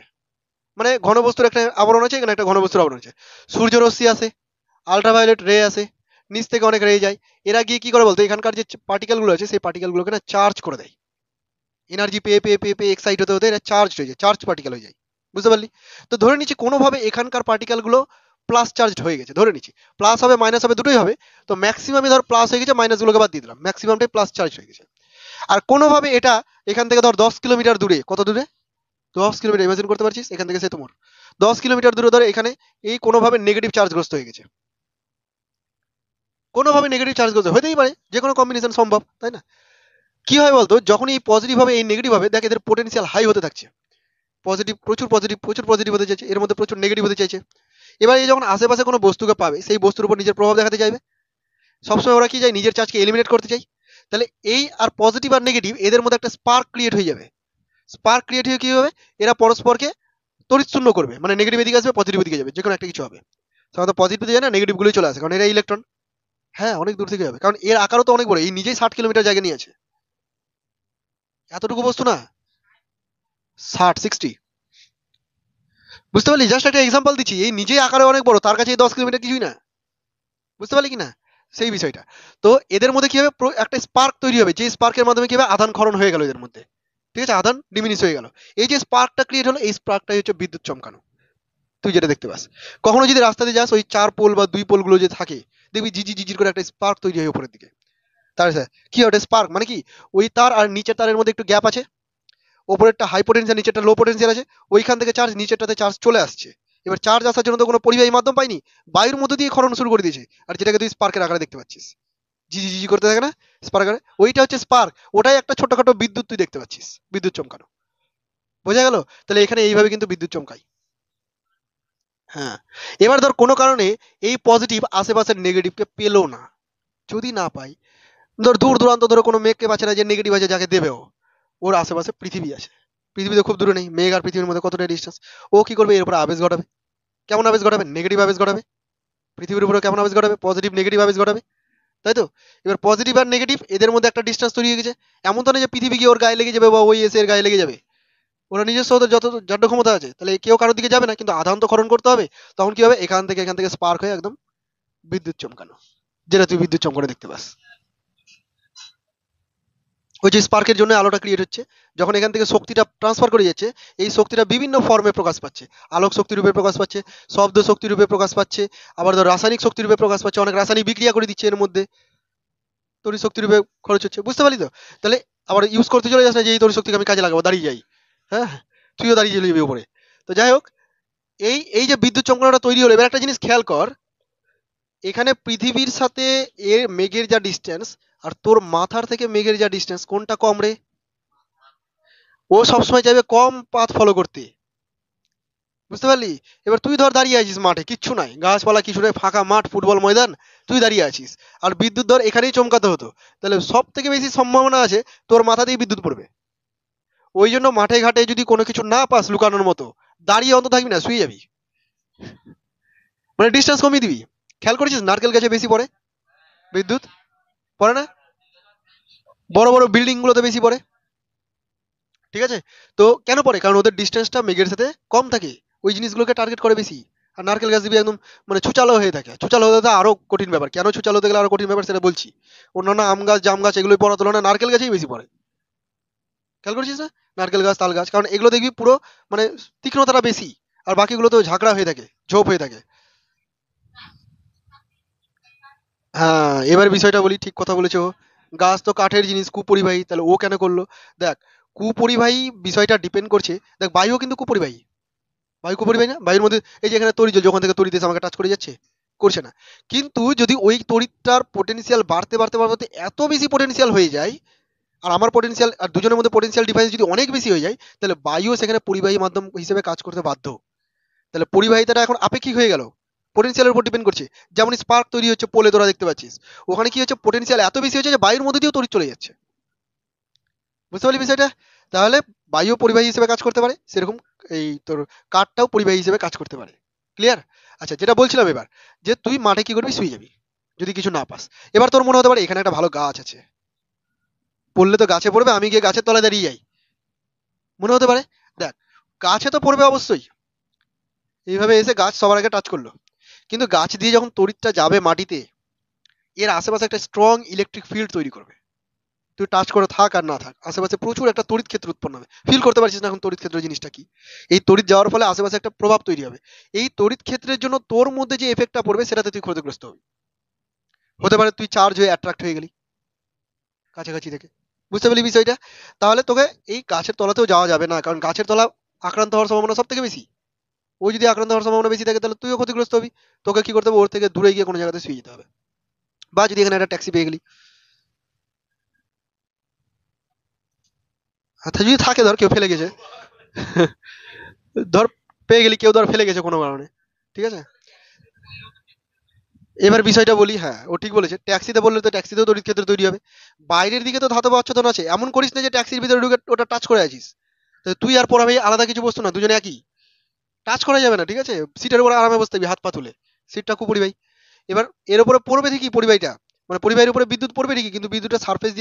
মানে ঘনবস্তুর একটা আবরণ আছে, এখানে একটা ঘনবস্তুর আবরণ আছে। সূর্য রশ্মি আছে, আল্ট্রাভায়োলেট রে আছে, নিচ থেকে অনেক রে যায়। এরা গিয়ে কি করে বলতো, এখানকার যে পার্টিকেল গুলো আছে সেই পার্টিকেল গুলোকে না চার্জ করে দেয়। এনার্জি পেয়ে পেয়ে পেয়ে পেয়ে এক্সাইট হতে হতে এরা চার্জ হয়ে যায়, চার্জ পার্টিকেল হয়ে যায়। বুঝতে পারলি? তো ধরে নিচ্ছি কোনোভাবে এখানকার পার্টিকেল গুলো প্লাস চার্জড হয়ে গেছে, ধরে নিচ্ছি প্লাস হবে মাইনাস হবে দুটোই হবে। তো ম্যাক্সিমামই ধর প্লাস হয়ে গেছে, মাইনাস গুলোকে বাদ দিয়ে দিলাম, ম্যাক্সিমামটাই প্লাস চার্জ হয়ে গেছে। আর কোনোভাবে এটা এখান থেকে ধর 10 কিলোমিটার দূরে, কত দূরে, 10 কিলোমিটার, ইমাজিন করতে পারছিস এখান থেকে সে তোমার 10 কিলোমিটার দূরে ধরে এখানে এই কোনোভাবে নেগেটিভ চার্জগ্রস্ত হয়ে গেছে। কোনোভাবে নেগেটিভ চার্জগ্রস্ত হতেই পারে, যে কোনো কম্বিনেশন সম্ভব, তাই না? কি হয় বলতো, যখন এই পজিটিভ হবে এই নেগেটিভ হবে, দেখ এদের পোটেনশিয়াল হাই হতে থাকছে। পজিটিভ প্রচুর পজিটিভ প্রচুর পজিটিভ হতে চাইছে, এর মধ্যে প্রচুর নেগেটিভ হতে চাইছে। এবার এই যখন আশেপাশে কোনো বস্তুকে পাবে, সেই বস্তুর উপর নিজের প্রভাব দেখাতে চাইবে। সবসময় ওরা কি চায়, নিজের চার্জকে এলিমিনেট করতে চাই। তাহলে এই আর পজিটিভ আর নেগেটিভ এদের মধ্যে একটা স্পার্ক ক্রিয়েট হয়ে যাবে। স্পার্ক ক্রিয়েট হয়ে কি হবে, এরা পরস্পরকে তড়িৎশূন্য করবে, মানে নেগেটিভ এদিকে আসবে, পজিটিভ দিকে যাবে, যে কোনো একটা কিছু হবে। সাধারণত পজিটিভ দিকে যায় না, নেগেটিভ গুলোই চলে আসে, কারণ এরা ইলেকট্রন। হ্যাঁ অনেক দূর থেকে যাবে, কারণ এর আকারও তো অনেক বড়, এই নিজেই 60 কিলোমিটার জায়গা নিয়ে আছে। এতটুকু বস্তু না, 60 60। বুঝতে পারলি, জাস্ট একটা এক্সাম্পল দিচ্ছি, এই নিজেই আকারে অনেক বড়, তার কাছে এই 10 কিলোমিটার কিছুই না। বুঝতে পারলি কিনা সেই বিষয়টা? তো এদের মধ্যে কি হবে, একটা স্পার্ক তৈরি হবে, যে স্পার্কের মাধ্যমে কি হবে, আধান ক্ষরণ হয়ে গেল এদের মধ্যে। ঠিক আছে, আধান ডিমিনিশ হয়ে গেল। এই যে স্পার্কটা ক্রিয়েট হলো, এই স্পার্কটাই হচ্ছে বিদ্যুৎ চমকানো। তুই যেটা দেখতে পাস, কখনো যদি রাস্তা দিয়ে যাস, ওই 4 পোল বা 2 পোল গুলো যে থাকে, দেখবি জিজি জিজির করে একটা স্পার্ক তৈরি হয় উপরের দিকে। তার কি হয়, ওটা স্পার্ক মানে কি, ওই তার আর নিচের তারের মধ্যে একটু গ্যাপ আছে, ওপরেরটা হাই পোটেনশিয়াল, নিচেরটা লো পোটেনশিয়াল আছে, ওইখান থেকে চার্জ নিচেরটাতে চার্জ চলে আসছে। এবার চার্জ আসার জন্য তো কোনো পরিবাহী মাধ্যম পাইনি, বায়ুর মধ্যে দিয়ে ক্ষরণ শুরু করে দিয়েছে, আর যেটাকে তুই স্পার্কের আকারে দেখতে পাচ্ছিস, জি জি জি করতে থাকে না স্পার্ক আকারে, ওইটা হচ্ছে স্পার্ক। ওটাই একটা ছোটখাটো বিদ্যুৎ তুই দেখতে পাচ্ছিস, বিদ্যুৎ চমকানো। বোঝা গেল? তাহলে এখানে এইভাবে কিন্তু বিদ্যুৎ চমকায়। হ্যাঁ, এবার ধর কোনো কারণে এই পজিটিভ আশেপাশের নেগেটিভকে পেলো না, যদি না পাই, ধর দূর দূরান্ত ধরে কোনো মেঘকে পাচ্ছে না যে নেগেটিভ আছে যাকে দেবেও, ওর আশেপাশে পৃথিবী আছে, পৃথিবীতে খুব দূরে নেই, মেঘ আর পৃথিবীর মধ্যে কতটা ডিস্টেন্স, ও কি করবে, এর উপরে আবেশ ঘটাবে। কেমন আবেশ ঘটাবে, নেগেটিভ আবেশ ঘটাবে। পৃথিবীর উপরে কেমন আবেশ ঘটাবে, পজিটিভ নেগেটিভ আবেশ ঘটাবে, তাই তো? এবার পজিটিভ আর নেগেটিভ এদের মধ্যে একটা ডিস্টেন্স তৈরি হয়ে গেছে। এমন তো না যে পৃথিবী গিয়ে ওর গায়ে লেগে যাবে বা ওই এসে এর গায়ে লেগে যাবে, ওরা নিজস্ব ওদের যত জাড্য ক্ষমতা আছে, তাহলে কেউ কারোর দিকে যাবে না, কিন্তু আধান তো ক্ষরণ করতে হবে। তখন কি হবে, এখান থেকে স্পার্ক হয়ে একদম বিদ্যুৎ চমকানো, যেটা তুই বিদ্যুৎ চমকানো দেখতে পাস। ওই যে স্পার্কের জন্য আলোটা ক্রিয়েট হচ্ছে, যখন এখান থেকে শক্তিটা ট্রান্সফার করে যাচ্ছে, এই শক্তিটা বিভিন্ন ফর্মে প্রকাশ পাচ্ছে। আলোক শক্তি রূপে প্রকাশ পাচ্ছে, শব্দ শক্তি রূপে প্রকাশ পাচ্ছে, আবার ধর রাসায়নিক শক্তি রূপে প্রকাশ পাচ্ছে, অনেক রাসায়নিক বিক্রিয়া করে দিচ্ছে এর মধ্যে, তড়িৎ শক্তি রূপে খরচ হচ্ছে। বুঝতে পারলি তো? তাহলে আবার ইউজ করতে চলে যাস না যে এই তড়িৎ শক্তিকে আমি কাজে লাগাবো, দাঁড়িয়ে যাই। হ্যাঁ, তুইও দাঁড়িয়ে চলে যাবি উপরে। তো যাই হোক, এই এই যে বিদ্যুৎ চমকানোটা তৈরি হলো, এবার একটা জিনিস খেয়াল কর, এখানে পৃথিবীর সাথে এর মেঘের যা ডিস্টেন্স, আর তোর মাথার থেকে মেঘের যা ডিস্টেন্স, কোনটা কম রে? ও সবসময় চাইবে কম পাথ ফলো করতে, বুঝতে পারলি? এবার তুই ধর দাঁড়িয়ে আছিস মাঠে, কিচ্ছু নাই, গাছপালা কিছু নেই, ফাঁকা মাঠ, ফুটবল ময়দান, তুই দাঁড়িয়ে আছিস, আর বিদ্যুৎ ধর এখানেই চমকাতে হতো, তাহলে সব থেকে বেশি সম্ভাবনা আছে তোর মাথাতেই বিদ্যুৎ পড়বে। ওই জন্য মাঠে ঘাটে যদি কোনো কিছু না পাস লুকানোর মতো, দাঁড়িয়ে অন্ত থাকবি না, শুয়ে যাবি, মানে ডিস্টেন্স কমিয়ে দিবি। খেয়াল করেছিস নারকেল গাছে বেশি পড়ে বিদ্যুৎ? পড়ে না? বড় বড় বিল্ডিং গুলোতে বেশি পড়ে। ঠিক আছে? তো কেন পড়ে? কারণ ওদের ডিস্টেন্সটা মেঘের সাথে কম থাকে, ওই জিনিসগুলোকে টার্গেট করে বেশি। আর নারকেল গাছ দিবি একদম, মানে ছুচালো হয়ে থাকে, ছুচালো হতে আরো কঠিন ব্যাপার, কেন ছুচালো হতে গেলে আরো কঠিন ব্যাপার সেটা বলছি। অন্যান্য আম গাছ জাম গাছ এগুলোই পড়ার তুলনায় নারকেল গাছেই বেশি পড়ে। খেয়াল করছিস না? নারকেল গাছ তাল গাছ, কারণ এগুলো দেখবি পুরো মানে তীক্ষ্ণতাটা বেশি, আর বাকিগুলো তো ঝাঁকড়া হয়ে থাকে, ঝোপ হয়ে থাকে। হ্যাঁ, এবার বিষয়টা বলি, ঠিক কথা বলেছো। গাছ তো কাঠের জিনিস, কুপরিবাহী, তাহলে ও কেন করলো? দেখ, কুপরিবাহী বিষয়টা ডিপেন্ড করছে, দেখ বায়ুও কিন্তু কুপরিবাহী। বায়ু কুপরিবাহী না? বায়ুর মধ্যে এই যে এখানে তড়িৎ জ্বলছে, যখন থেকে তড়িৎ এসে আমাকে টাচ করে যাচ্ছে, করছে না? কিন্তু যদি ওই তড়িৎটার পোটেনশিয়াল বাড়তে বাড়তে বাড়তে এত বেশি পোটেনশিয়াল হয়ে যায়, আর আমার পোটেনশিয়াল আর দুজনের মধ্যে পোটেনশিয়াল ডিফারেন্স যদি অনেক বেশি হয়ে যায়, তাহলে বায়ুও সেখানে পরিবাহী মাধ্যম হিসেবে কাজ করতে বাধ্য। তাহলে পরিবাহিতাটা এখন আপেক্ষিক হয়ে গেল, পোটেনশিয়ালের উপর ডিপেন্ড করছে। যেমন স্পার্ক তৈরি হচ্ছে পোলে, তোরা দেখতে পাচ্ছিস, ওখানে কি হচ্ছে, পোটেনশিয়াল এত বেশি হচ্ছে যে বায়ুর মধ্যে দিয়েও তড়িৎ চলে যাচ্ছে। বুঝতে পারলি বিষয়টা? তাহলে বায়ু পরিবাহী হিসেবে কাজ করতে পারে, সেরকম এই তোর কাঠটাও পরিবাহী হিসেবে কাজ করতে পারে। ক্লিয়ার? আচ্ছা, যেটা বলছিলাম এবার, যে তুই মাঠে কি করবি, শুয়ে যাবি যদি কিছু না পাস। এবার তোর মনে হতে পারে এখানে একটা ভালো গাছ আছে, পড়লে তো গাছে পড়বে, আমি গিয়ে গাছের তলায় দাঁড়িয়ে যাই, মনে হতে পারে। দেখ, গাছে তো পড়বে অবশ্যই, এইভাবে এসে গাছ সবার আগে টাচ করলো, কিন্তু গাছ দিয়ে যখন তড়িৎটা যাবে মাটিতে, এর আশেপাশে একটা স্ট্রং ইলেকট্রিক ফিল্ড তৈরি করবে। তুই টাচ করে থাক আর না থাক, আশেপাশে প্রচুর একটা তড়িৎ ক্ষেত্র উৎপন্ন হবে। ফিল করতে পারছিস না এখন তড়িৎ ক্ষেত্র জিনিসটা কি? এই তড়িৎ যাওয়ার ফলে আশেপাশে একটা প্রভাব তৈরি হবে। এই তড়িৎ ক্ষেত্রের জন্য তোর মধ্যে যে এফেক্টটা পড়বে সেটাতে তুই ক্ষতিগ্রস্ত হবি। হতে পারে তুই চার্জ হয়ে অ্যাট্রাক্ট হয়ে গেলি কাছাকাছি থেকে। বুঝতে পারলি বিষয়টা? তাহলে তোকে এই গাছের তলাতেও যাওয়া যাবে না, কারণ গাছের তলা আক্রান্ত হওয়ার সম্ভাবনা সব থেকে বেশি। ও যদি আক্রান্ত হওয়ার সম্ভাবনা বেশি থাকে, তাহলে তুইও ক্ষতিগ্রস্ত হবি। তোকে কি করতে হবে, ওর থেকে দূরে গিয়ে কোনো জায়গাতে শুয়ে যেতে হবে, বা যদি এখানে একটা ট্যাক্সি পেয়ে গেলি, আচ্ছা যদি থাকে, ধর কেউ ফেলে গেছে, ধর পেয়ে গেলি, কেউ ধর ফেলে গেছে কোনো কারণে, ঠিক আছে? এবার বিষয়টা বলি, হ্যাঁ ও ঠিক বলেছে, ট্যাক্সিতে বললে তো ট্যাক্সিতেও তড়িৎ ক্ষেত্র তৈরি হবে। বাইরের দিকে তো ধাতব আচ্ছাদন আছে, এমন করিস না যে ট্যাক্সির ভিতরে ঢুকে ওটা টাচ করে আছিস। তো তুই আর পড়া ভাই আলাদা কিছু বস্তু না, দুজনে একই, টাচ করা যাবে না, ঠিক আছে? সিটের উপরে আরামে বসতে হবে, হাত পা তুলে, সিটটা কুপরিবাহী। এবার এর উপরে পড়বে ঠিকই পরিবাহীটা, মানে পরিবাহীর উপরে বিদ্যুৎ পড়বে ঠিকই, কিন্তু বিদ্যুৎটা সারফেস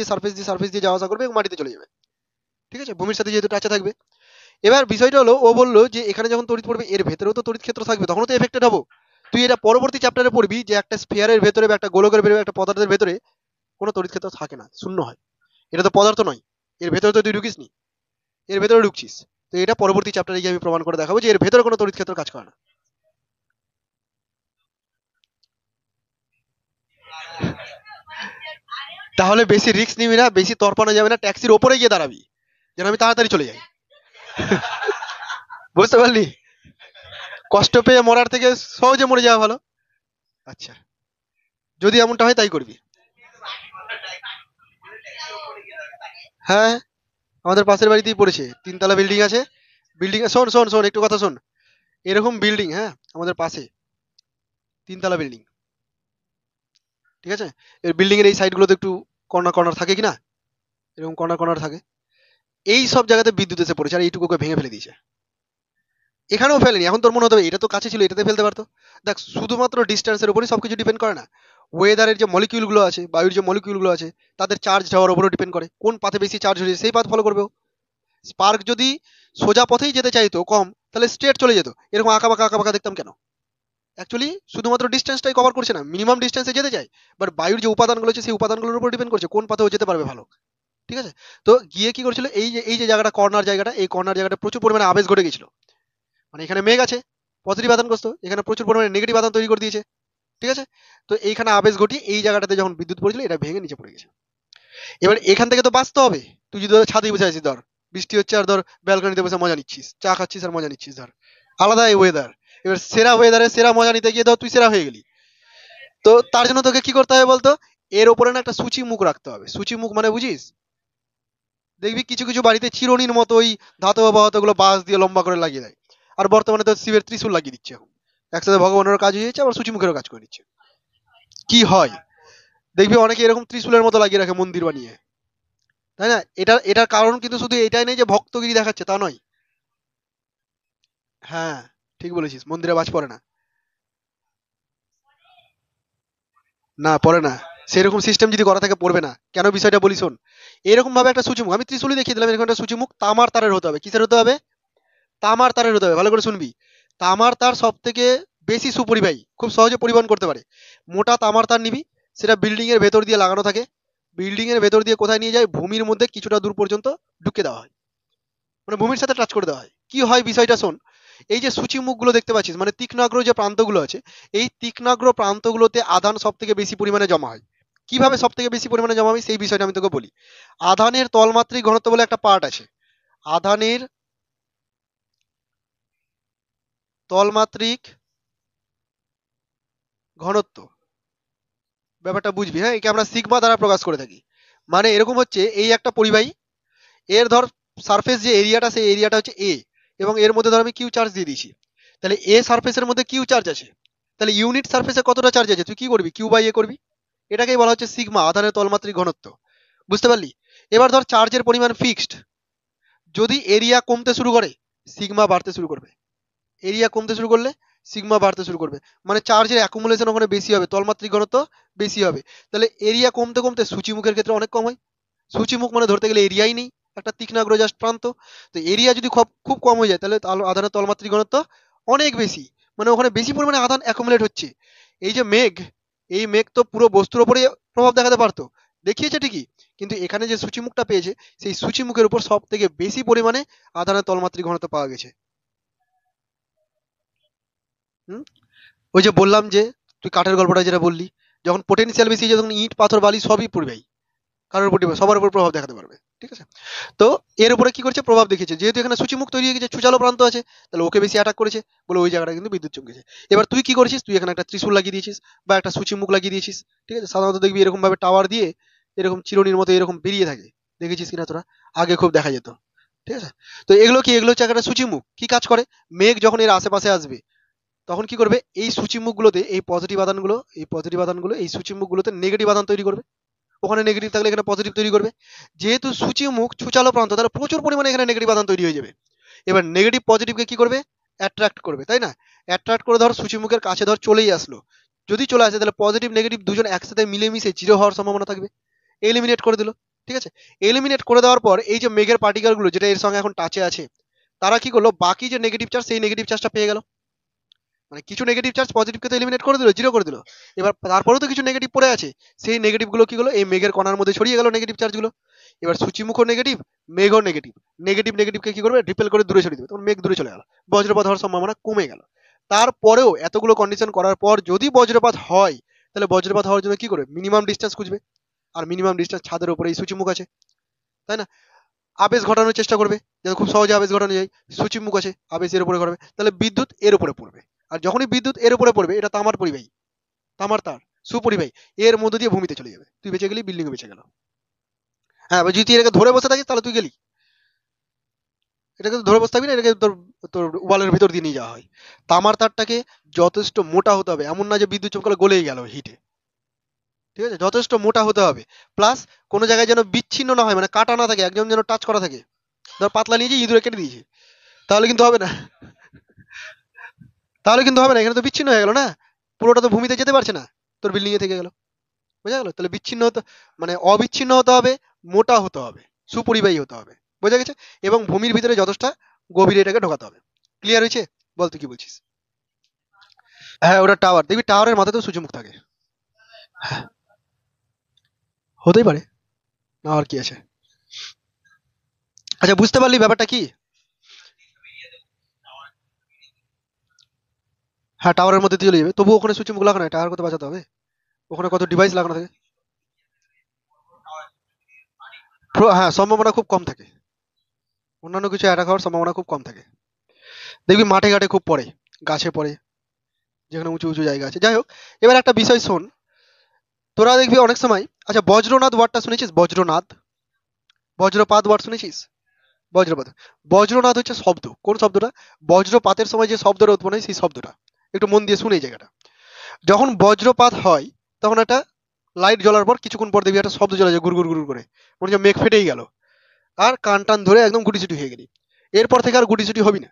দিয়ে যাওয়া আসা করবে এবং মাটিতে চলে যাবে। ঠিক আছে, ভূমির সাথে যেহেতু টাচে থাকবে। এবার বিষয়টা হলো, ও বললো যে এখানে যখন তড়িৎ পড়বে এর ভেতরেও তো তড়িৎ ক্ষেত্র থাকবে, তখনও তো এফেক্টেড হবো। তুই এটা পরবর্তী চ্যাপ্টারে পড়বি যে একটা স্ফিয়ারের ভেতরে বা একটা গোলকের ভেতরে একটা পদার্থের ভেতরে কোনো তড়িৎ ক্ষেত্র থাকে না, শূন্য হয়। এটা তো পদার্থ নয়, এর ভেতরে তো তুই ঢুকিস নি, এর ভেতরে ঢুকছিস। তো এটা পরবর্তী চ্যাপ্টারে গিয়ে আমি প্রমাণ করে দেখাবো যে এর ভেতরে কোনো তড়িৎ ক্ষেত্র কাজ করে না। তাহলে বেশি রিস্ক নিবি না, বেশি তরপানো যাবে না, ট্যাক্সির ওপরে গিয়ে দাঁড়াবি যেন আমি তাড়াতাড়ি চলে যাই। বুঝতে পারলি? কষ্ট পেয়ে মরার থেকে সহজে মরে যাওয়া ভালো। আচ্ছা, যদি এমনটা হয় তাই করবি। হ্যাঁ, আমাদের পাশের বাড়িতেই পড়েছে, তিনতলা বিল্ডিং আছে। বিল্ডিং, শোন শোন শোন একটু কথা শোন। এরকম বিল্ডিং, হ্যাঁ, আমাদের পাশে তিনতলা বিল্ডিং, ঠিক আছে? এর বিল্ডিং এর এই সাইড গুলোতে একটু কর্নার কর্নার থাকে কি না, এরকম কর্নার কর্নার থাকে। এই সব জায়গাতে বিদ্যুৎ এসে পড়েছে আর এইটুকুকে ভেঙে ফেলে দিয়েছে। এখানেও ফেলেনি, এখন তোর মনে হতে হবে এটা তো কাছে ছিল, এটাতে ফেলতে পারতো। দেখ, শুধুমাত্র ডিস্টেন্সের উপরই সবকিছু ডিপেন্ড করে না, ওয়েদারের যে মলিকিউল গুলো আছে, বায়ুর যে মলিকিউল গুলো আছে, তাদের চার্জ হওয়ার উপরও ডিপেন্ড করে, কোন পাথে বেশি চার্জ হয়েছে সেই পাথ ফলো করবে ও। স্পার্ক যদি সোজা পথেই যেতে চাইতো কম, তাহলে স্ট্রেট চলে যেত, এরকম আঁকা বাঁকা আঁকা বাঁকা দেখতাম কেন? অ্যাকচুয়ালি শুধুমাত্র ডিস্টেন্সটাই কভার করছে না, মিনিমাম ডিস্টেন্সে যেতে চায়, বাট বায়ুর যে উপাদানগুলো আছে সেই উপাদানগুলোর উপর ডিপেন্ড করছে কোন পথে ও যেতে পারবে ভালো। ঠিক আছে? তো গিয়ে কি করছিল, এই যে জায়গাটা কর্নার জায়গাটা, এই কর্নার জায়গাটা প্রচুর পরিমাণে আবেশ ঘটে গেছিল। মানে এখানে মেঘ আছে, পজিটিভ আধানগ্রস্ত, এখানে প্রচুর পরিমাণে নেগেটিভ আধান তৈরি করে দিয়েছে। ঠিক আছে? তো এইখানে আবেশ ঘটিয়ে এই জায়গাটাতে যখন বিদ্যুৎ পড়েছিল, এটা ভেঙে নিচে পড়ে গেছে। এবার এখান থেকে তো বাঁচতে হবে। তুই যদি ধর ছাদে বসে আছিস, ধর বৃষ্টি হচ্ছে আর ধর ব্যালকনিতে বসে মজা নিচ্ছিস, চা খাচ্ছিস আর মজা নিচ্ছিস, ধর আলাদা এই ওয়েদার। এবার সেরা ওয়েদারে সেরা মজা নিতে গিয়ে ধর তুই সেরা হয়ে গেলি। তো তার জন্য তোকে কি করতে হবে বলতো? এর ওপরে না একটা সূচি মুখ রাখতে হবে। সূচি মুখ মানে বুঝিস? দেখবি কিছু কিছু বাড়িতে চিরুনির মতো ওই ধাতব গুলো বাঁশ দিয়ে লম্বা করে লাগিয়ে দেয়। আর বর্তমানে তো শিবের ত্রিশূল লাগিয়ে দিচ্ছে এখন, একসাথে ভগবানেরও কাজ হয়ে যাচ্ছে আবার সূচিমুখেরও কাজ করে দিচ্ছে। কি হয় দেখবি অনেকে এরকম ত্রিশূলের মতো লাগিয়ে রাখে মন্দির বানিয়ে, তাই না? এটার কারণ কিন্তু শুধু এটাই নেই যে ভক্তগিরি দেখাচ্ছে, তা নয়। হ্যাঁ, ঠিক বলেছিস, মন্দিরে বাজ পড়ে না। না, পড়ে না। সেরকম সিস্টেম যদি করা থাকে পড়বে না কেন, বিষয়টা বলি শোন। এরকম ভাবে একটা সূচিমুখ আমি ত্রিশূলই দেখিয়ে দিলাম, এরকম একটা সূচিমুখ তামার তারের হতে হবে। কিসের হতে হবে? তামার তারের হতে হবে, ভালো করে শুনবি। তামার তার সব থেকে বেশি সুপরিবাহী, খুব সহজে পরিবহন করতে পারে। মোটা তামার তার নিবি, সেটা বিল্ডিং এর ভেতর দিয়ে লাগানো থাকে। বিল্ডিং এর ভেতর দিয়ে কোথায় নিয়ে যায়, ভূমির মধ্যে কিছুটা দূর পর্যন্ত ঢুকে দেওয়া হয়, মানে ভূমির সাথে টাচ করে দেওয়া হয়। কি হয় বিষয়টা শোন। এই যে সূচি মুখগুলো দেখতে পাচ্ছিস, মানে তীক্ষ্ণাগ্র যে প্রান্তগুলো আছে, এই তীক্ষ্ণাগ্র প্রান্তগুলোতে আধান সব থেকে বেশি পরিমাণে জমা হয়। কিভাবে সব থেকে বেশি পরিমাণে জমা হয় সেই বিষয়টা আমি তোকে বলি। আধানের তলমাত্রিক ঘনত্ব বলে একটা পার্ট আছে। আধানের তলমাত্রিক ঘনত্ব, ব্যাপারটা বুঝবি, হ্যাঁ? একে আমরা সিগমা দ্বারা প্রকাশ করে থাকি। মানে এরকম হচ্ছে, এই একটা পরিবাহী, এর ধর সারফেস যে এরিয়াটা, সেই এরিয়াটা হচ্ছে এ, এবং এর মধ্যে ধর আমি কিউ চার্জ দিয়ে দিয়েছি। তাহলে এ সারফেসের মধ্যে কিউ চার্জ আছে, তাহলে ইউনিট সারফেসে কতটা চার্জ আছে তুই কি করবি, কিউ বাই এ করবি। এটাকেই বলা হচ্ছে সিগমা, আধানের তলমাত্রিক ঘনত্ব। বুঝতে পারলি? এবার ধর চার্জের পরিমাণ ফিক্সড, যদি এরিয়া কমতে শুরু করে সিগমা বাড়তে শুরু করবে। এরিয়া কমতে শুরু করলে সিগমা বাড়তে শুরু করবে, মানে চার্জের অ্যাকুমুলেশন ওখানে বেশি হবে, তলমাত্রিক ঘনত্ব বেশি হবে। তাহলে এরিয়া কমতে কমতে সূচিমুখের ক্ষেত্রে অনেক কম হয়। সূচিমুখ মানে ধরতে গেলে এরিয়াই নেই, একটা তীক্ষ্ণাগ্র জাস্ট প্রান্ত। তো এরিয়া যদি খুব খুব কম হয়ে যায় তাহলে আধানের তলমাত্রিক ঘনত্ব অনেক বেশি, মানে ওখানে বেশি পরিমাণে আধান অ্যাকুমুলেট হচ্ছে। এই যে মেঘ, এই মেঘ তো পুরো বস্তুর উপরে প্রভাব দেখাতে পারতো, দেখিয়েছে ঠিকই, কিন্তু এখানে যে সূচিমুখটা পেয়েছে, সেই সূচিমুখের উপর সব থেকে বেশি পরিমাণে আধানের তলমাত্রিক ঘনত্ব পাওয়া গেছে। হুম? ওই যে বললাম যে, তুই কাঠের গল্পটা যেটা বললি, যখন পোটেনশিয়াল বেশি হয়ে যায় তখন ইট পাথর বালি সবই পড়বেই, কারোর উপর সবার উপর প্রভাব দেখাতে পারবে। ঠিক আছে? তো এর উপরে কি করছে, প্রভাব দেখিয়েছে, যেহেতু এখানে সূচিমুখ তৈরি হয়ে গেছে, ছুচালো প্রান্ত আছে, তাহলে ওকে বেশি অ্যাটাক করেছে বলে ওই জায়গাটা কিন্তু বিদ্যুৎ চমকেছে। এবার তুই কি করেছিস, তুই এখানে একটা ত্রিশূল লাগিয়ে দিয়েছিস বা একটা সূচিমুখ লাগিয়ে দিয়েছিস। ঠিক আছে? সাধারণত দেখবি এরকম ভাবে টাওয়ার দিয়ে এরকম চিরুনির মতো এরকম বেরিয়ে থাকে, দেখেছিস কিনা তোরা? আগে খুব দেখা যেত। ঠিক আছে? তো এগুলো কি, এগুলো হচ্ছে একটা সূচিমুখ। কি কাজ করে, মেঘ যখন এর আশেপাশে আসবে তখন কি করবে, এই সূচিমুখগুলোতে এই পজিটিভ আধানগুলো, এই পজিটিভ আধানগুলো এই সূচিমুখগুলোতে নেগেটিভ আধান তৈরি করবে। ওখানে নেগেটিভ থাকলে এখানে পজিটিভ তৈরি করবে। যেহেতু সূচিমুখ ছুচালো প্রান্ত, তাহলে প্রচুর পরিমাণে এখানে নেগেটিভ আধান তৈরি হয়ে যাবে। এবার নেগেটিভ পজিটিভকে কি করবে, অ্যাট্রাক্ট করবে, তাই না? অ্যাট্রাক্ট করে ধর সূচিমুখের কাছে ধর চলেই আসলো, যদি চলে আসে তাহলে পজিটিভ নেগেটিভ দুজন একসাথে মিলেমিশে জিরো হওয়ার সম্ভাবনা থাকবে, এলিমিনেট করে দিল। ঠিক আছে? এলিমিনেট করে দেওয়ার পর এই যে মেঘের পার্টিকেলগুলো যেটা এর সঙ্গে এখন টাচে আছে, তারা কি করলো, বাকি যে নেগেটিভ চার্জ সেই নেগেটিভ চার্জটা পেয়ে গেল। মানে কিছু নেগেটিভ চার্জ পজিটিভকে তো এলিমিনেট করে দিল, জিরো করে দিল। এবার তারপরেও তো কিছু নেগেটিভ পড়ে আছে, সেই নেগেটিভ গুলো কি হলো, এই মেঘের কণার মধ্যে ছড়িয়ে গেল নেগেটিভ চার্জগুলো। এবার সূচিমুখও নেগেটিভ, মেঘও নেগেটিভ, নেগেটিভ নেগেটিভকে কি করবে, রিপেল করে দূরে সরিয়ে দেবে, তখন মেঘ দূরে চলে গেল, বজ্রপাত হওয়ার সম্ভাবনা কমে গেল। তারপরেও এতগুলো কন্ডিশন করার পর যদি বজ্রপাত হয়, তাহলে বজ্রপাত হওয়ার জন্য কি করবে, মিনিমাম ডিস্টেন্স খুঁজবে। আর মিনিমাম ডিস্টেন্স ছাদের উপরে এই সূচিমুখ আছে, তাই না? আবেশ ঘটানোর চেষ্টা করবে, যাতে খুব সহজে আবেশ ঘটানো যায়। সূচিমুখ আছে, আবেশ এর উপরে ঘটবে, তাহলে বিদ্যুৎ এর উপরে পড়বে। আর যখনই বিদ্যুৎ এর উপরে পড়বে, এটা তামার পরিবাহী, তামার তার, সুপরিবাহী, এর মধ্য দিয়ে ভূমিতে চলে যাবে, তুই বেঁচে গেলি, বিল্ডিং বেঁচে গেল। হ্যাঁ, এবার যদি তুই এটাকে ধরে বসে থাকিস তাহলে তুই গেলি। এটাকে তো ধরে বসে থাকবি না, এটাকে তোর তোর ওয়ালের ভিতর দিয়ে নিয়ে যাওয়া হয়। তামার তারটাকে যথেষ্ট মোটা হতে হবে, এমন না যে বিদ্যুৎ চমকালে গলেই গেল হিটে। ঠিক আছে? যথেষ্ট মোটা হতে হবে, প্লাস কোনো জায়গায় যেন বিচ্ছিন্ন না হয়, মানে কাটা না থাকে, একদম যেন টাচ করা থাকে। ধর পাতলা নিয়েছি, ইঁদুরে কেটে দিয়েছে, তাহলে কিন্তু হবে না। তাহলে কিন্তু হবে না, এখানে তো বিচ্ছিন্ন হয়ে গেল না, পুরোটা তো ভূমিতে যেতে পারছে না, তোর বিল্ডিং এ থেকে গেল। বোঝা গেল? তাহলে বিচ্ছিন্ন হতে, মানে অবিচ্ছিন্ন হতে হবে, মোটা হতে হবে, সুপরিবাহী হতে হবে। বোঝা গেছে? এবং ভূমির ভিতরে যথেষ্ট গভীরে এটাকে ঢোকাতে হবে। ক্লিয়ার হয়েছে? বল তুই কি বলছিস। হ্যাঁ, ওটা টাওয়ার, দেখবি টাওয়ারের মাথায় তো সূর্যমুখ থাকে। হ্যাঁ, হতেই পারে, না আর কি আছে। আচ্ছা, বুঝতে পারলি ব্যাপারটা কি? হ্যাঁ, টাওয়ারের মধ্যে দিয়ে চলে যাবে, তবু ওখানে সূর্যমুখ লাগানো, টাওয়ার কত বাঁচাতে হবে, ওখানে কত ডিভাইস লাগানো থাকে। হ্যাঁ, সম্ভাবনা খুব কম থাকে, অন্যান্য কিছু অ্যাটাক হওয়ার সম্ভাবনা খুব কম থাকে। দেখবি মাঠে ঘাটে খুব পড়ে, গাছে পড়ে, যেখানে উঁচু উঁচু জায়গা আছে। যাই হোক, এবার একটা বিষয় শোন, তোরা দেখবি অনেক সময়, আচ্ছা বজ্রনাথ ওয়ার্ডটা শুনেছিস, বজ্রনাথ, বজ্রপাত ওয়ার্ড শুনেছিস? বজ্রপাত। বজ্রনাদ হচ্ছে শব্দ। কোন শব্দটা? বজ্রপাতের সময় যে শব্দটা উৎপন্ন হয় সেই শব্দটা। একটু মন দিয়ে শুনে এই জায়গাটা। যখন বজ্রপাত হয় তখন একটা লাইট জ্বলার পর কিছুক্ষণ পর দেখবি একটা শব্দ জ্বলা যায় গুড় গুড় গুড় করে, মনে হচ্ছে মেঘ ফেটেই গেল, আর কান টান ধরে একদম গুটিসুটি হয়ে গেলি। এরপর থেকে আর গুটিসুটি হবি না।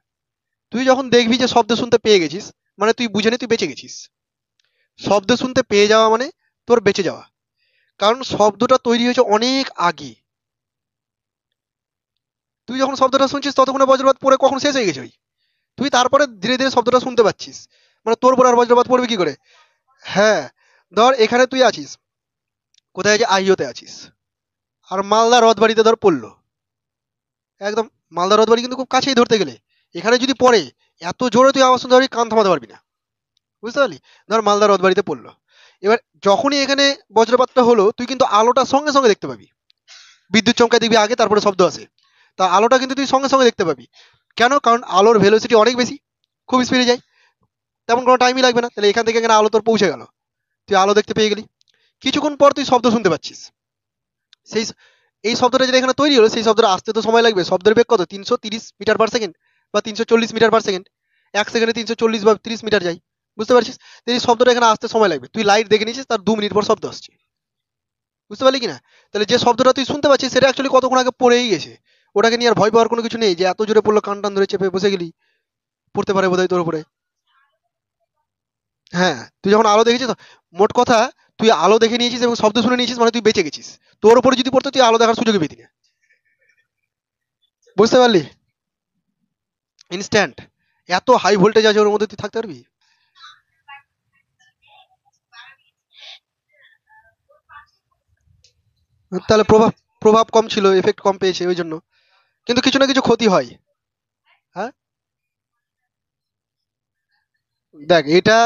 তুই যখন দেখবি যে শব্দ শুনতে পেয়ে গেছিস, মানে তুই বুঝে নে তুই বেঁচে গেছিস। শব্দ শুনতে পেয়ে যাওয়া মানে তোর বেঁচে যাওয়া। কারণ শব্দটা তৈরি হয়েছে অনেক আগে। তুই যখন শব্দটা শুনছিস ততক্ষণে বজ্রপাত পড়ে কখন শেষ হয়ে গেছে ওই। তুই তারপরে ধীরে ধীরে শব্দটা শুনতে পাচ্ছিস, মানে তোর উপর আর বজ্রপাত পড়বে কি করে? হ্যাঁ, ধর এখানে তুই আছিস, কোথায় যে আহিওতে আছিস, আর মালদা রথবাড়িতে ধর পড়লো, একদম মালদা রথবাড়ি কিন্তু খুব কাছেই ধরতে গেলে। এখানে যদি পড়ে এত জোরে তুই আওয়াজ শুনতে পারবি, কান থামাতে পারবি না। বুঝতে পারলি? ধর মালদা রথবাড়িতে পড়লো, এবার যখনই এখানে বজ্রপাতটা হলো তুই কিন্তু আলোটা সঙ্গে সঙ্গে দেখতে পাবি। বিদ্যুৎ চমকায় দেখবি আগে, তারপরে শব্দ আসে। তা আলোটা কিন্তু তুই সঙ্গে সঙ্গে দেখতে পাবি। কেন? কারণ আলোর ভেলোসিটি অনেক বেশি, খুব স্পিডে যায়, তেমন কোনো টাইমই লাগবে না। তাহলে এখান থেকে এখানে আলো তোর পৌঁছে গেল, তুই আলো দেখতে পেয়ে গেলি। কিছুক্ষণ পর তুই শব্দ শুনতে পাচ্ছিস। সেই এই শব্দটা যেটা এখানে তৈরি হলো সেই শব্দটা আসতে তো সময় লাগবে। শব্দের বেগ কত? 330 মিটার পার সেকেন্ড বা 340 মিটার পার সেকেন্ড। এক সেকেন্ডে 340 বা 30 মিটার যায়। বুঝতে পারছিস? তো এই শব্দটা এখানে আসতে সময় লাগবে। তুই লাইট দেখে নিয়েছিস, তার 2 মিনিট পর শব্দ আসছে। বুঝতে পারলি কিনা? তাহলে যে শব্দটা তুই শুনতে পাচ্ছিস সেটা অ্যাকচুয়ালি কতক্ষণ আগে পড়েই গেছে। ওটাকে নিয়ে আর ভয় পাওয়ার কোনো কিছু নেই যে এত জোরে পড়লো কান টান ধরে চেপে বসে গেলি, পড়তে পারে বোধহয় তোর উপরে। হ্যাঁ, তুই যখন আলো দেখেছিস তো, মোট কথা তুই আলো দেখে নিয়েছিস এবং শব্দ শুনে নিয়েছিস, মানে তুই বেঁচে গেছিস। তোর উপরে যদি পড়তো তুই আলো দেখার সুযোগই পেতি না। বুঝতে পারলি? ইনস্ট্যান্ট। এত হাই ভোল্টেজ আছে ওর মধ্যে, তুই থাকতে পারবি? তাহলে প্রভাব প্রভাব কম ছিল, এফেক্ট কম পেয়েছে ওই জন্য। কিন্তু কিছু না কিছু ক্ষতি হয়। হ্যাঁ, দেখ এটা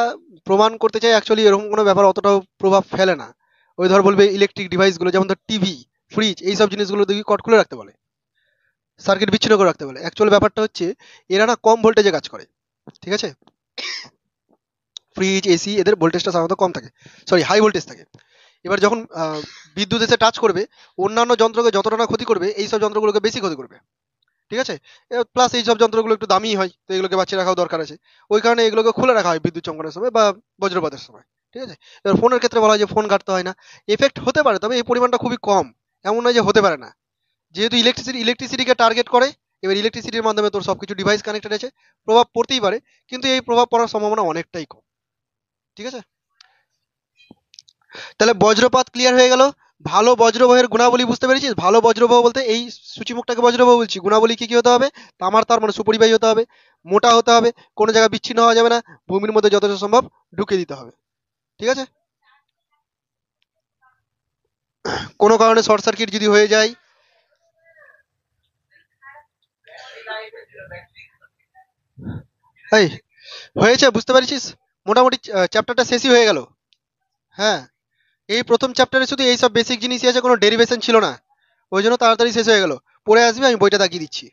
প্রমাণ করতে চাই অ্যাকচুয়ালি এরকম কোনো ব্যাপার অতটাও প্রভাব ফেলে না। ওই ধর বলবে ইলেকট্রিক ডিভাইস গুলো, যেমন ধর টিভি, ফ্রিজ, এইসব জিনিসগুলো দেখবি কট খুলে রাখতে বলে, সার্কিট বিচ্ছিন্ন করে রাখতে বলে। অ্যাকচুয়াল ব্যাপারটা হচ্ছে এরা না কম ভোল্টেজে কাজ করে। ঠিক আছে? ফ্রিজ, এসি, এদের ভোল্টেজটা সাধারণত কম থাকে, সরি হাই ভোল্টেজ থাকে। এবার যখন বিদ্যুৎ এসে টাচ করবে, অন্যান্য যন্ত্রকে যতটা না ক্ষতি করবে এইসব যন্ত্রগুলোকে বেশি ক্ষতি করবে। ঠিক আছে? প্লাস এইসব যন্ত্রগুলো একটু দামি হয়, তো এগুলোকে বাঁচিয়ে রাখাও দরকার আছে। ওই কারণে এগুলোকে খুলে রাখা হয় বিদ্যুৎ চমকানোর সময় বা বজ্রপাতের সময়। ঠিক আছে? এবার ফোনের ক্ষেত্রে বলা হয় যে ফোন ঘাটতে হয় না। এফেক্ট হতে পারে, তবে এই পরিমাণটা খুবই কম। এমন নয় যে হতে পারে না। যেহেতু ইলেকট্রিসিটিকে টার্গেট করে, এবার ইলেকট্রিসিটির মাধ্যমে তোর সবকিছু ডিভাইস কানেক্টেড আছে, প্রভাব পড়তেই পারে, কিন্তু এই প্রভাব পড়ার সম্ভাবনা অনেকটাই কম। ঠিক আছে? তাহলে বজ্রপাত ক্লিয়ার হয়ে গেল। ভালো বজ্রবাহের গুণাবলী বুঝতে পেরেছিস? ভালো বজ্রবাহ বলতে এই সূচিমুখটাকে বজ্রবাহ বলছি। গুণাবলী কি কি হতে হবে? তামার তার মানে সুপরিবাহী হতে হবে, মোটা হতে হবে, কোনো জায়গায় বিচ্ছিন্ন হওয়া যাবে না, ভূমির মধ্যে যতটা সম্ভব ঢুকে দিতে হবে। ঠিক আছে? কোনো কারণে শর্ট সার্কিট যদি হয়ে যায়, এই হয়েছে, বুঝতে পারছিস? মোটামুটি চ্যাপ্টারটা শেষই হয়ে গেল। হ্যাঁ, এই প্রথম চ্যাপ্টারে শুধু এইসব বেসিক জিনিসই আছে, কোনো ডেরিভেশন ছিল না, ওই জন্য তাড়াতাড়ি শেষ হয়ে গেল। পড়ে আসবি, আমি বইটা দেখিয়ে দিচ্ছি।